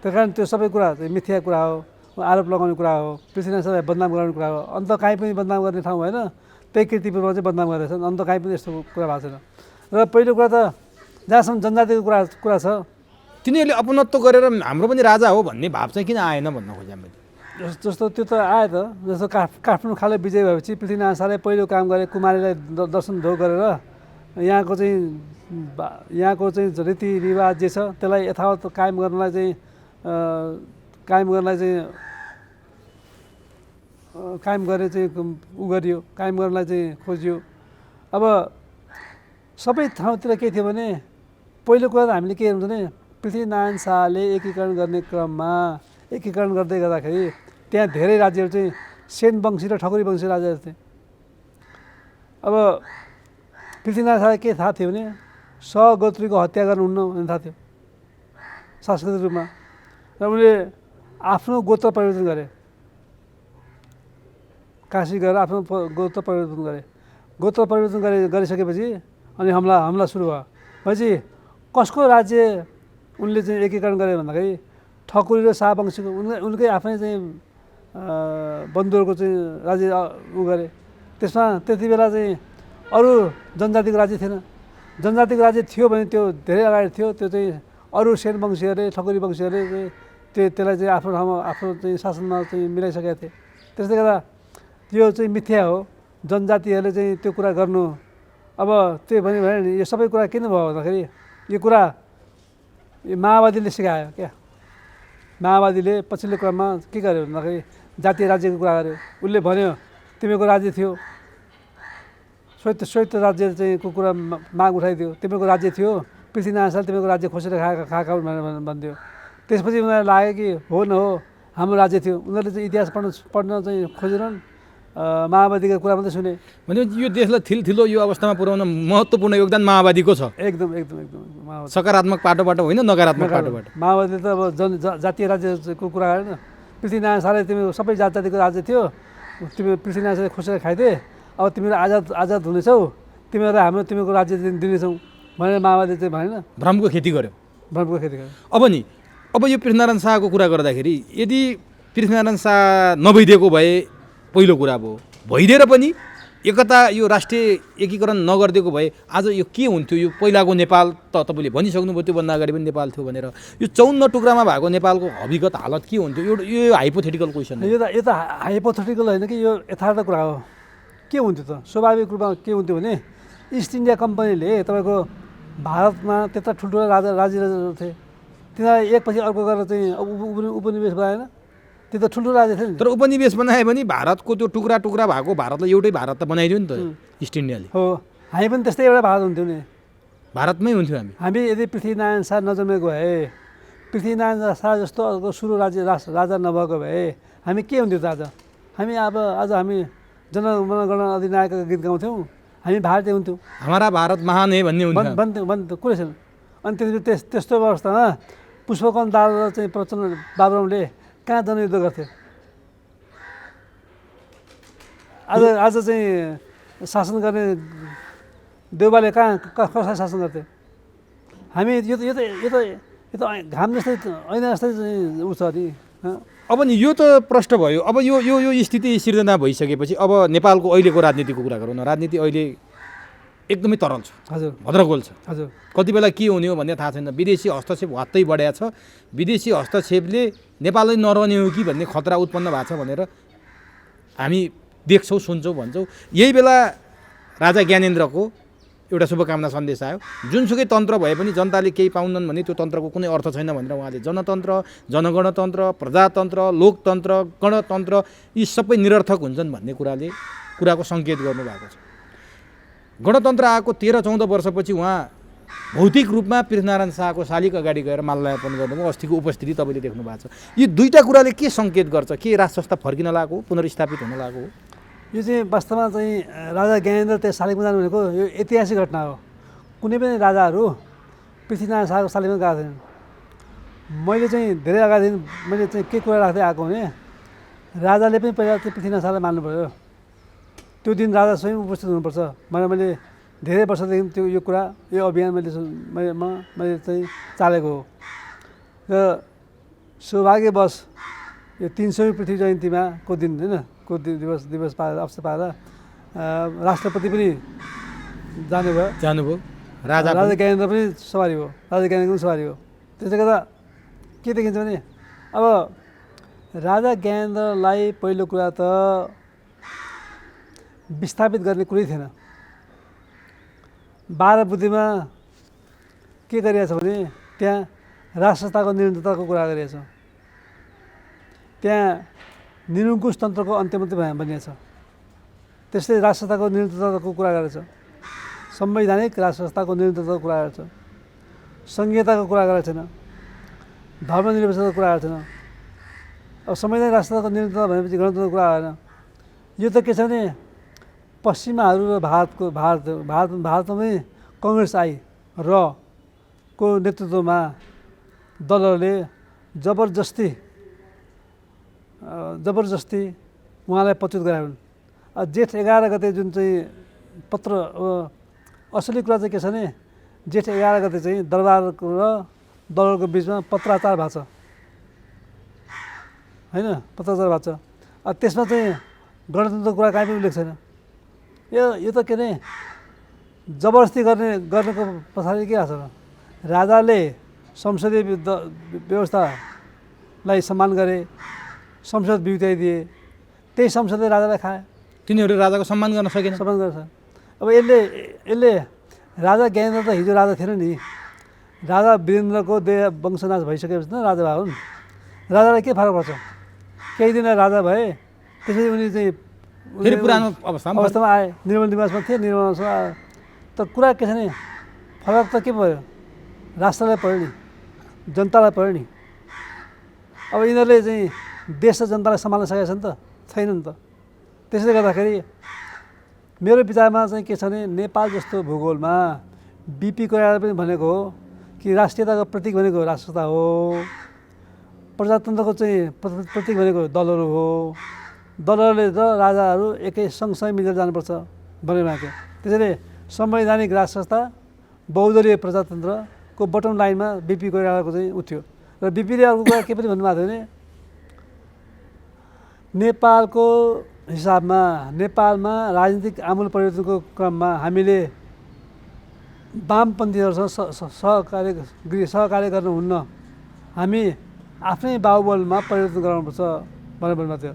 त्यही कारण त्यो सबै कुरा चाहिँ मिथ्या कुरा हो, आरोप लगाउने कुरा हो, पृथ्वीनारायण शाहलाई बदनाम गराउने कुरा हो। अन्त कहीँ पनि बदनाम गर्ने ठाउँ भएन, त्यही कीर्तिपुरमा चाहिँ बदनाम गरेछ। अन्त कहीँ पनि यस्तो कुरा भएको छैन। र पहिलो कुरा त जहाँसम्म जनजातिको कुरा छ, तिनीहरूले अपनत्व गरेर हाम्रो पनि राजा हो भन्ने भाव चाहिँ किन आएन भन्न खोजेँ मैले। जस्तो त्यो त आयो त। जस्तो काठमाडौँ खाले विजय भएपछि पृथ्वीनारायण शाहले पहिलो काम गरे कुमारीलाई दर्शन ढोग गरेर यहाँको चाहिँ रीतिरिवाज जे छ त्यसलाई यथावत कायम गर्नलाई चाहिँ कायम गरेर चाहिँ उ गरियो, कायम गर्नलाई चाहिँ खोजियो। अब सबै ठाउँतिर के थियो भने पहिलो कुरा त हामीले के हुन्छ भने पृथ्वीनारायण शाहले एकीकरण गर्ने क्रममा एकीकरण गर्दै गर्दाखेरि त्यहाँ धेरै राज्यहरू चाहिँ सेन वंशी र ठकुरी वंशी राज्यहरू थिए। अब पृथ्वीनारायण शाहलाई के थाहा थियो भने सगोत्रीको हत्या गर्नुहुन्न भन्ने थाहा थियो सांस्कृतिक रूपमा। र उनले आफ्नो गोत्र परिवर्तन गरे, काशी गएर आफ्नो गोत्र परिवर्तन गरे। गोत्र परिवर्तन गरिसकेपछि अनि हमला सुरु भयो। भनेपछि कसको राज्य उनले चाहिँ एकीकरण गरे भन्दाखेरि ठकुरी र शाह वंशीको उनकै आफ्नै चाहिँ बन्धुहरूको चाहिँ राज्य उ गरे। त्यसमा त्यति बेला चाहिँ अरू जनजातिको राज्य थिएन। जनजातिको राज्य थियो भने त्यो धेरै अगाडि थियो। त्यो चाहिँ अरू सेन वंशीहरूले ठकुरी वंशीहरूले त्यसलाई चाहिँ आफ्नो ठाउँमा आफ्नो चाहिँ शासनमा चाहिँ मिलाइसकेका थिए। त्यसले गर्दा यो चाहिँ मिथ्या हो जनजातिहरूले चाहिँ त्यो कुरा गर्नु। अब त्यो भने नि यो सबै कुरा किन भयो भन्दाखेरि यो कुरा यो माओवादीले सिकायो क्या। माओवादीले पछिल्लो क्रममा के गर्यो भन्दाखेरि जातीय राज्यको कुरा गर्यो। उसले भन्यो तिमीको राज्य थियो, संयुक्त राज्य चाहिँ को कुरा माग उठाइदियो। तिमीको राज्य थियो, पृथ्वीनारायण शाहले तिमीको राज्य खोसेर खाएका भनेर भनिदियो। त्यसपछि उनीहरूलाई लाग्यो कि हो न हो हाम्रो राज्य थियो। उनीहरूले चाहिँ इतिहास पढ्न चाहिँ खोजेनन्, माओवादीको कुरा मात्रै सुने। भने यो देशलाई थिलो यो अवस्थामा पुर्याउन महत्त्वपूर्ण योगदान माओवादीको छ। एकदम सकारात्मक पाटोबाट होइन, नकारात्मक पाटोबाट। माओवादीले त अब जातीय राज्यको कुरा गरेन। पृथ्वीनारायण शाहले तिम्रो सबै जातिको राज्य थियो, तिमी पृथ्वीनारायण शाहले खोसेर खाइदिए, अब तिमीहरू आजाद हुनेछौ, तिमीहरूलाई हाम्रो तिमीको राज्य दिनेछौँ भनेर माओवादी चाहिँ भनेन। भ्रमको खेती गर्यो। अब यो पृथ्वीनारायण शाहको कुरा गर्दाखेरि यदि पृथ्वीनारायण शाह नभइदिएको भए पहिलो कुरा भयो, भइदिएर पनि एकता यो राष्ट्रिय एकीकरण नगरिदिएको भए आज यो के हुन्थ्यो? यो पहिलाको नेपाल त तपाईँले भनिसक्नुभयो, त्योभन्दा अगाडि पनि नेपाल थियो भनेर। यो 54 टुक्रामा भएको नेपालको हकीकत हालत के हुन्थ्यो? यो हाइपोथेटिकल क्वेसन हो। यो त हाइपोथेटिकल होइन कि यो यथार्थ कुरा हो। के हुन्थ्यो त? स्वाभाविक रूपमा के हुन्थ्यो भने इस्ट इन्डिया कम्पनीले तपाईँको भारतमा त्यत्रो ठुल्ठुलो राज्यहरू थिए, तिनीहरूलाई एकपछि अर्को गरेर चाहिँ उपनिवेश बनाएन। त्यो त ठुल्ठुलो राज्य थियो नि। तर उपनिवेश बनाए पनि भारतको त्यो टुक्रा भएको भारतलाई एउटै भारत त बनाइदियो नि त इस्ट इन्डियाले। हो, हामी पनि त्यस्तै एउटा भारत हुन्थ्यौँ नि, भारतमै हुन्थ्यौँ हामी। यदि पृथ्वीनारायण शाह नजन्मेको भए पृथ्वीनारायण शाह जस्तो अर्को सुरु राजा नभएको भए हामी के हुन्थ्यो त आज? हामी अब आज हामी जनगण अधिनायकका गीत गाउँथ्यौँ, हामी भारतीय हुन्थ्यौँ, हमारा भारत महान है भन्ने हुन्थ्यो। भन्थ्यो कुरै छैन। अनि त्यस्तो अवस्थामा पुष्पकमल दाहाल र चाहिँ प्रचण्ड बाबुरामले कहाँ जनयुद्ध गर्थे? आज चाहिँ शासन गर्ने देउबाले कसलाई शासन गर्थे? हामी यो त घाम जस्तै ऐना जस्तै चाहिँ उ छ नि। अब नि यो त प्रष्ट भयो। अब यो स्थिति सिर्जना भइसकेपछि अब नेपालको अहिलेको राजनीतिको कुरा गरौँ न। राजनीति अहिले एकदमै तरल छ, हजुर, भद्रगोल छ। हजुर, कति बेला के हुने हो भन्ने थाहा छैन। विदेशी हस्तक्षेप हत्तै बढाएको छ। विदेशी हस्तक्षेपले नेपालै नरहने हो कि भन्ने खतरा उत्पन्न भएको छ भनेर हामी देख्छौँ, सुन्छौँ, भन्छौँ। यही बेला राजा ज्ञानेन्द्रको एउटा शुभकामना सन्देश आयो। जुनसुकै तन्त्र भए पनि जनताले केही पाउन्नन् भने त्यो तन्त्रको कुनै अर्थ छैन भनेर उहाँले जनतन्त्र, जनगणतन्त्र, प्रजातन्त्र, लोकतन्त्र, गणतन्त्र यी सबै निरर्थक हुन्छन् भन्ने कुराको सङ्केत गर्नुभएको छ। गणतन्त्र आएको 13-14 वर्षपछि उहाँ भौतिक रूपमा पृथ्वीनारायण शाहको शालिग अगाडि गएर माल्यार्पण गर्नुभयो। अस्तिको उपस्थिति तपाईँले देख्नु भएको छ। यी दुईवटा कुराले के सङ्केत गर्छ? के राज संस्था फर्किन लागेको हो, पुनर्स्थापित हुन लागेको हो? यो चाहिँ वास्तवमा चाहिँ राजा ज्ञानेन्द्र त्यस शालिगमा जानु भनेको यो ऐतिहासिक घटना हो। कुनै पनि राजाहरू पृथ्वीनारायण शाहको शालिगमा गएको थिएनन्। मैले चाहिँ धेरै अगाडिदेखि मैले चाहिँ के कुरा राख्दै आएको भने राजाले पनि पहिला चाहिँ पृथ्वीनारायण शाहलाई मान्नु पऱ्यो। त्यो दिन राजा स्वयं उपस्थित हुनुपर्छ भनेर मैले धेरै वर्षदेखि यो कुरा, यो अभियान मैले चाहिँ चालेको हो। र सौभाग्यवश यो 300औं पृथ्वी जयन्तीमा को दिन होइन, को दिवस पाएर अवसर पाएर राष्ट्रपति पनि जानुभयो। राजा ज्ञानेन्द्र पनि सवारी हो, राजा ज्ञानेन्द्र पनि सवारी हो। त्यसले गर्दा के देखिन्छ भने अब राजा ज्ञानेन्द्रलाई पहिलो कुरा त विस्थापित गर्ने कुरै थिएन। 12 बुद्धिमा के गरिरहेछ भने त्यहाँ राज संस्थाको निरन्तरताको कुरा गरिरहेछ। त्यहाँ निरङ्कुश तन्त्रको अन्त्य मात्रै भनिएको छ। त्यसले राज संस्थाको निरन्तरताको कुरा गरेछ, संवैधानिक राज संस्थाको निरन्तरताको कुरा गरेछ, सङ्घीयताको कुरा गरेको छैन, धर्मनिरपेक्षताको कुरा गरेको छैन। अब संवैधानिक राज संस्थाको निरन्तरता भनेपछि गणतन्त्रको कुरा आएन। यो त के छ भने पश्चिमाहरू र भारतमा पनि कङ्ग्रेस आई र को नेतृत्वमा दलहरूले जबरजस्ती उहाँलाई पच्युत गरायो। जेठ 11 गते जुन चाहिँ पत्र, असली कुरा चाहिँ के छ भने जेठ 11 गते चाहिँ दरबारको र दलहरूको बिचमा पत्राचार भएको छ होइन, पत्राचार भएको छ। त्यसमा चाहिँ गणतन्त्रको कुरा काहीँ पनि उल्लेख छैन। यो त के अरे जबरजस्ती गर्नेको पछाडि के आएको छ? राजाले संसदीय व्यवस्थालाई सम्मान गरे, संसद बिउताइदिए, त्यही संसदले राजालाई खाए। तिनीहरू राजाको सम्मान गर्न सकेन। सम्मान गर्छ। अब यसले राजा ज्ञानेन्द्र त हिजो राजा थिएन नि। राजा वीरेन्द्रको देह वंशनाश भइसकेपछि न राजा भए हुन्। राजालाई के फरक पर्छ? केही दिन राजा भए, त्यसपछि उनी चाहिँ फेरि पुरानो अवस्थामा आए। निर्मल निवासमा थिए, निर्मलमा आए। त कुरा के छ भने फरक त के पर्यो? राष्ट्रलाई पर्यो नि, जनतालाई पर्यो नि। अब यिनीहरूले चाहिँ देश र जनतालाई सम्हाल्न सकेका छन् त? छैनन् त। त्यसले गर्दाखेरि मेरो विचारमा चाहिँ के छ भने नेपाल जस्तो भूगोलमा बिपी कोइरालाले पनि भनेको हो कि राष्ट्रियताको प्रतीक भनेको राज संस्था हो, प्रजातन्त्रको चाहिँ प्रतीक भनेको दलहरू हो, दलहरूले र राजाहरू एकै सँगसँगै मिलेर जानुपर्छ भनेर भनेको। त्यसैले संवैधानिक राज संस्था, बहुदलीय प्रजातन्त्रको बटम लाइनमा बिपी कोइरालाको चाहिँ उठ्यो। र बिपीले अर्को कुरा के पनि भन्नुभएको थियो भने नेपालको हिसाबमा नेपालमा राजनीतिक आमूल परिवर्तनको क्रममा हामीले वामपन्थीहरूसँग सहकार्य गर्नुहुन्न, हामी आफ्नै बाहुबलमा परिवर्तन गराउनुपर्छ भनेर भन्नुभएको थियो।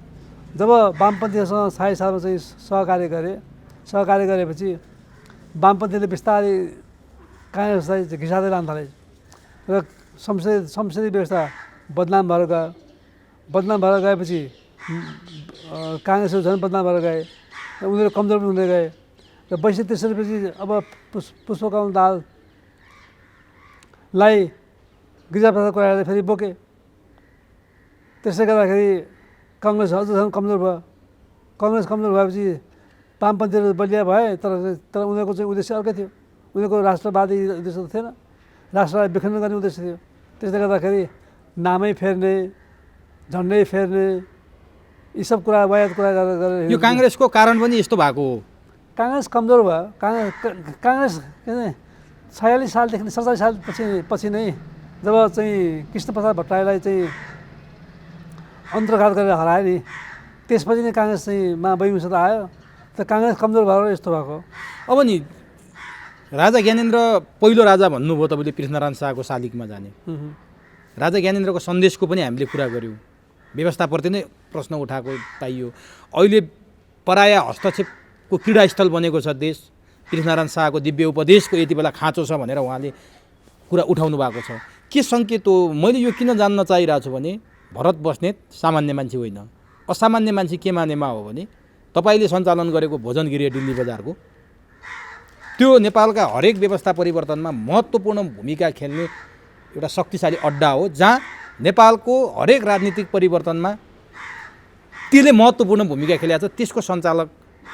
जब वामपन्थीहरूसँग सायद सालमा चाहिँ सहकार्य गरेपछि वामपन्थीले बिस्तारै काङ्ग्रेसलाई घिसार्दै लान थाले र संसदीय व्यवस्था बदनाम भएर गएपछि काङ्ग्रेसहरू झन् बदनाम भएर गए र उनीहरू कमजोर पनि हुँदै गए र 62-63 पछि अब पुष्पकमल दाहाललाई गिरिजाप्रसाद कोइरालाले फेरि बोके। त्यसले गर्दाखेरि कङ्ग्रेस अझसम्म कमजोर भयो। कङ्ग्रेस कमजोर भएपछि वामपन्थीहरू बलिया भए, तर उनीहरूको चाहिँ उद्देश्य अर्कै थियो। उनीहरूको राष्ट्रवादी उद्देश्य त थिएन, राष्ट्रलाई विखण्डन गर्ने उद्देश्य थियो। त्यसले गर्दाखेरि नामै फेर्ने, झन्डै फेर्ने, यी सब कुरा वायत कुरा गरेर यो काङ्ग्रेसको कारण पनि यस्तो भएको हो। काङ्ग्रेस कमजोर भयो। काङ्ग्रेस 46 सालदेखि 47 साल पछि नै जब चाहिँ कृष्णप्रसाद भट्टराईलाई चाहिँ अन्तर्घात गरेर हरायो नि, त्यसपछि नै काङ्ग्रेस चाहिँ वैमनस्यता आयो। त काङ्ग्रेस कमजोर भएर यस्तो भएको। अब नि राजा ज्ञानेन्द्र पहिलो राजा भन्नुभयो तपाईँले पृथ्वीनारायण शाहको शालिगमा जाने। राजा ज्ञानेन्द्रको सन्देशको पनि हामीले कुरा गऱ्यौँ, व्यवस्थाप्रति नै प्रश्न उठाएको पाइयो। अहिले पराया हस्तक्षेपको क्रीडास्थल बनेको छ देश। पृथ्वीनारायण शाहको दिव्य उपदेशको यति बेला खाँचो छ भनेर उहाँले कुरा उठाउनु भएको छ। के सङ्केत हो? मैले यो किन जान्न चाहिरहेको छु भने भरत बस्नेत सामान्य मान्छे होइन। असामान्य मान्छे के मानेमा हो भने तपाईँले सञ्चालन गरेको भोजन गृह दिल्ली बजारको त्यो नेपालका हरेक व्यवस्था परिवर्तनमा महत्त्वपूर्ण भूमिका खेल्ने एउटा शक्तिशाली अड्डा हो, जहाँ नेपालको हरेक राजनीतिक परिवर्तनमा त्यसले महत्त्वपूर्ण भूमिका खेलेको छ। त्यसको सञ्चालक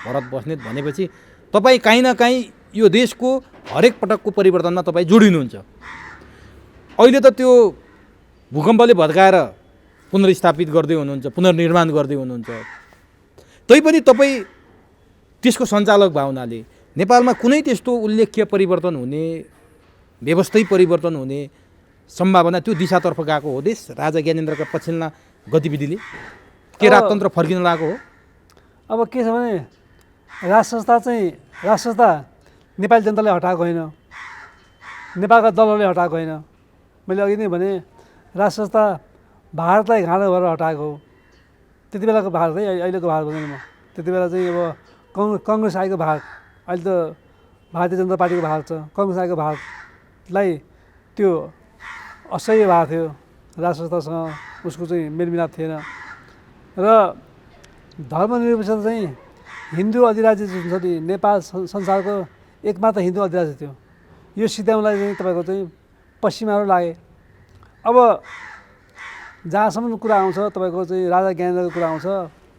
भरत बस्नेत भनेपछि तपाईँ काहीँ न काहीँ यो देशको हरेक पटकको परिवर्तनमा तपाईँ जोडिनुहुन्छ। अहिले त त्यो भूकम्पले भत्काएर पुनर्स्थापित गर्दै हुनुहुन्छ, पुनर्निर्माण गर्दै हुनुहुन्छ। तैपनि तपाईँ त्यसको सञ्चालक भए हुनाले नेपालमा कुनै त्यस्तो उल्लेख्य परिवर्तन हुने, व्यवस्थै परिवर्तन हुने सम्भावना त्यो दिशातर्फ गएको हो देश राजा ज्ञानेन्द्रका पछिल्ला गतिविधिले? के राजतन्त्र फर्किन लागेको हो? अब के छ भने राजसंस्था नेपाली जनताले हटाएको होइन, नेपालका दलहरूले हटाएको होइन। मैले अघि नै भने राजसंस्था भारतलाई घाँडो भएर हटाएको हो। त्यति बेलाको भारत है, अहिलेको भारत भन्दैन म। त्यति बेला चाहिँ अब कङ्ग्रेस आएको भारत, अहिले त भारतीय जनता पार्टीको भारत छ। कङ्ग्रेस आएको भारतलाई त्यो असह्य भएको थियो, राजसंस्थासँग उसको चाहिँ मेलमिलाप थिएन। र धर्मनिरपेक्षता चाहिँ हिन्दू अधिराज्य जुन छ नि, नेपाल संसारको एकमात्र हिन्दू अधिराज्य थियो। यो सिद्ध्याउनलाई चाहिँ तपाईँको चाहिँ पश्चिमाहरू लागे। अब जहाँसम्म कुरा आउँछ तपाईँको चाहिँ राजा ज्ञानेन्द्रको कुरा आउँछ,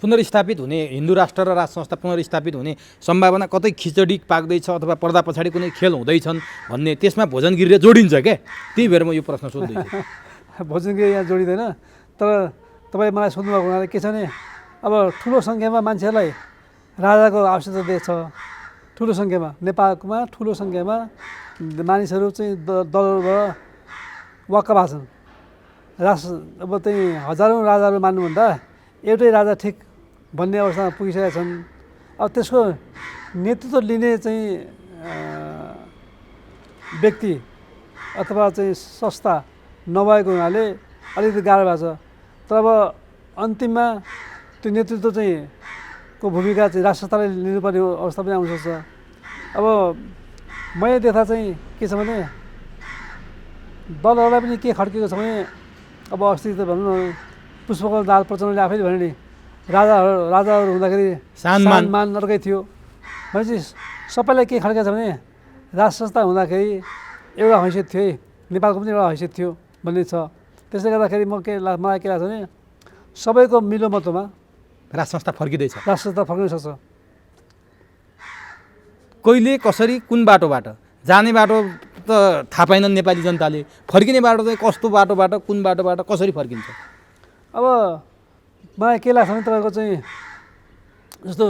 पुनर्स्थापित हुने हिन्दू राष्ट्र र राज संस्था पुनर्स्थापित हुने सम्भावना कतै खिचडी पाक्दैछ अथवा पर्दा पछाडि कुनै खेल हुँदैछन् भन्ने, त्यसमा भोजन गृह जोडिन्छ क्या? त्यही भएर म यो प्रश्न सोध्दैछु। भोजन गृह यहाँ जोडिँदैन। तर तपाईँले मलाई सोध्नुभएको हुनाले के छ भने अब ठुलो सङ्ख्यामा मान्छेहरूलाई राजाको आवश्यकता देख्छ। ठुलो सङ्ख्यामा नेपालमा ठुलो सङ्ख्यामा मानिसहरू चाहिँ दलबाट वाक्क भएको छन्। अब चाहिँ हजारौँ राजाहरू मान्नुभन्दा एउटै राजा ठिक भन्ने अवस्थामा पुगिसकेका छन्। अब त्यसको नेतृत्व लिने चाहिँ व्यक्ति अथवा चाहिँ संस्था नभएको हुनाले अलिकति गाह्रो भएको छ। तर अब अन्तिममा त्यो नेतृत्व चाहिँ को भूमिका चाहिँ राजसंस्थाले लिनुपर्ने अवस्था पनि आउन सक्छ। अब मैले देख्दा चाहिँ के छ भने दलहरूलाई पनि के खड्केको छ भने अब अस्ति त भनौँ न पुष्पकमल दाहाल प्रचण्डले आफैले भने नि राजाहरू हुँदाखेरि मान अर्कै थियो भनेपछि सबैलाई के खड्केको छ भने राजसंस्था हुँदाखेरि एउटा हैसियत थियो है, नेपालको पनि एउटा हैसियत थियो भन्ने छ। त्यसले गर्दाखेरि मलाई के लाग्छ भने सबैको मिलोमतोमा राजसंस्था फर्किँदैछ। राजसंस्था फर्किन सक्छ। कहिले कसरी कुन बाटोबाट जाने बाटो त थाहा पाएनन् नेपाली जनताले, फर्किने बाटो चाहिँ कस्तो बाटोबाट कुन बाटोबाट कसरी फर्किन्छ? अब मलाई के लाग्छ भने तपाईँको चाहिँ जस्तो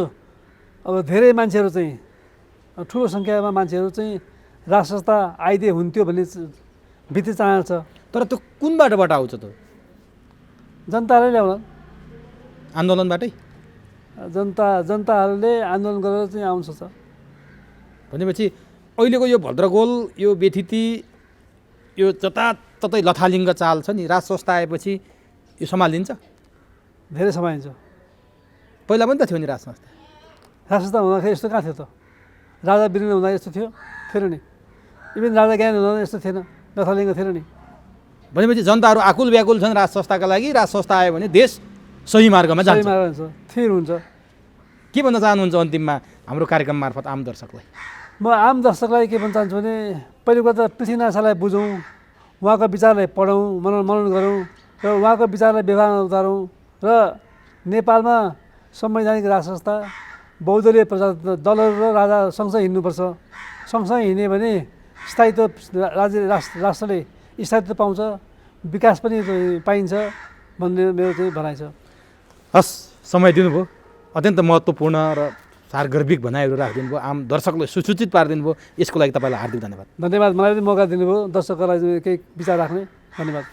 अब धेरै मान्छेहरू चाहिँ ठुलो सङ्ख्यामा मान्छेहरू चाहिँ राजसंस्था आइदिए हुन्थ्यो भन्ने भित्री चाहना छ। तर त्यो कुन बाटोबाट आउँछ त? जनताले ल्याउला, आन्दोलनबाटै? जनताहरूले आन्दोलन गरेर चाहिँ आउन सक्छ। भनेपछि अहिलेको यो भद्रगोल, यो बेथिती, यो जताततै लथालिङ्ग चाल छ नि, राजसंस्था आएपछि यो सम्हालिन्छ? धेरै सम्हालिन्छ। पहिला पनि त थियो नि राजसंस्था। राजसंस्था हुँदाखेरि यस्तो कहाँ थियो त? राजा वीरेन्द्र हुँदा यस्तो थिएन नि। इभन राजा ज्ञान हुँदा यस्तो थिएन, लथालिङ्ग थिएन नि। भनेपछि जनताहरू आकुल व्याकुल छन् राजसंस्थाका लागि। राजसंस्था आयो भने देश सही मार्गमा जान्छ, थिर हुन्छ। के भन्न चाहनुहुन्छ अन्तिममा हाम्रो कार्यक्रम मार्फत आम दर्शकलाई? म आम दर्शकलाई के भन्न चाहन्छु भने पहिलो कुरा त पृथ्वीनारायण शाहलाई बुझौँ, उहाँको विचारलाई पढौँ, मनन गरौँ र उहाँको विचारलाई व्यवहारमा उतारौँ र नेपालमा संवैधानिक राज संस्था, बहुदलीय प्रजातन्त्र दलहरू र राजा सँगसँगै हिँड्नुपर्छ। सँगसँगै हिँड्यो भने स्थायित्व राष्ट्रले स्थायित्व पाउँछ, विकास पनि पाइन्छ भन्ने मेरो चाहिँ भनाइ छ। हस्, समय दिनुभयो, अत्यन्त महत्त्वपूर्ण र सार्गर्भिक भनाइहरू राखिदिनु भयो, आम दर्शकलाई सुसूचित पारिदिनु भयो, यसको लागि तपाईँलाई हार्दिक धन्यवाद। धन्यवाद, मलाई पनि मौका दिनुभयो दर्शकहरूलाई केही विचार राख्ने। धन्यवाद।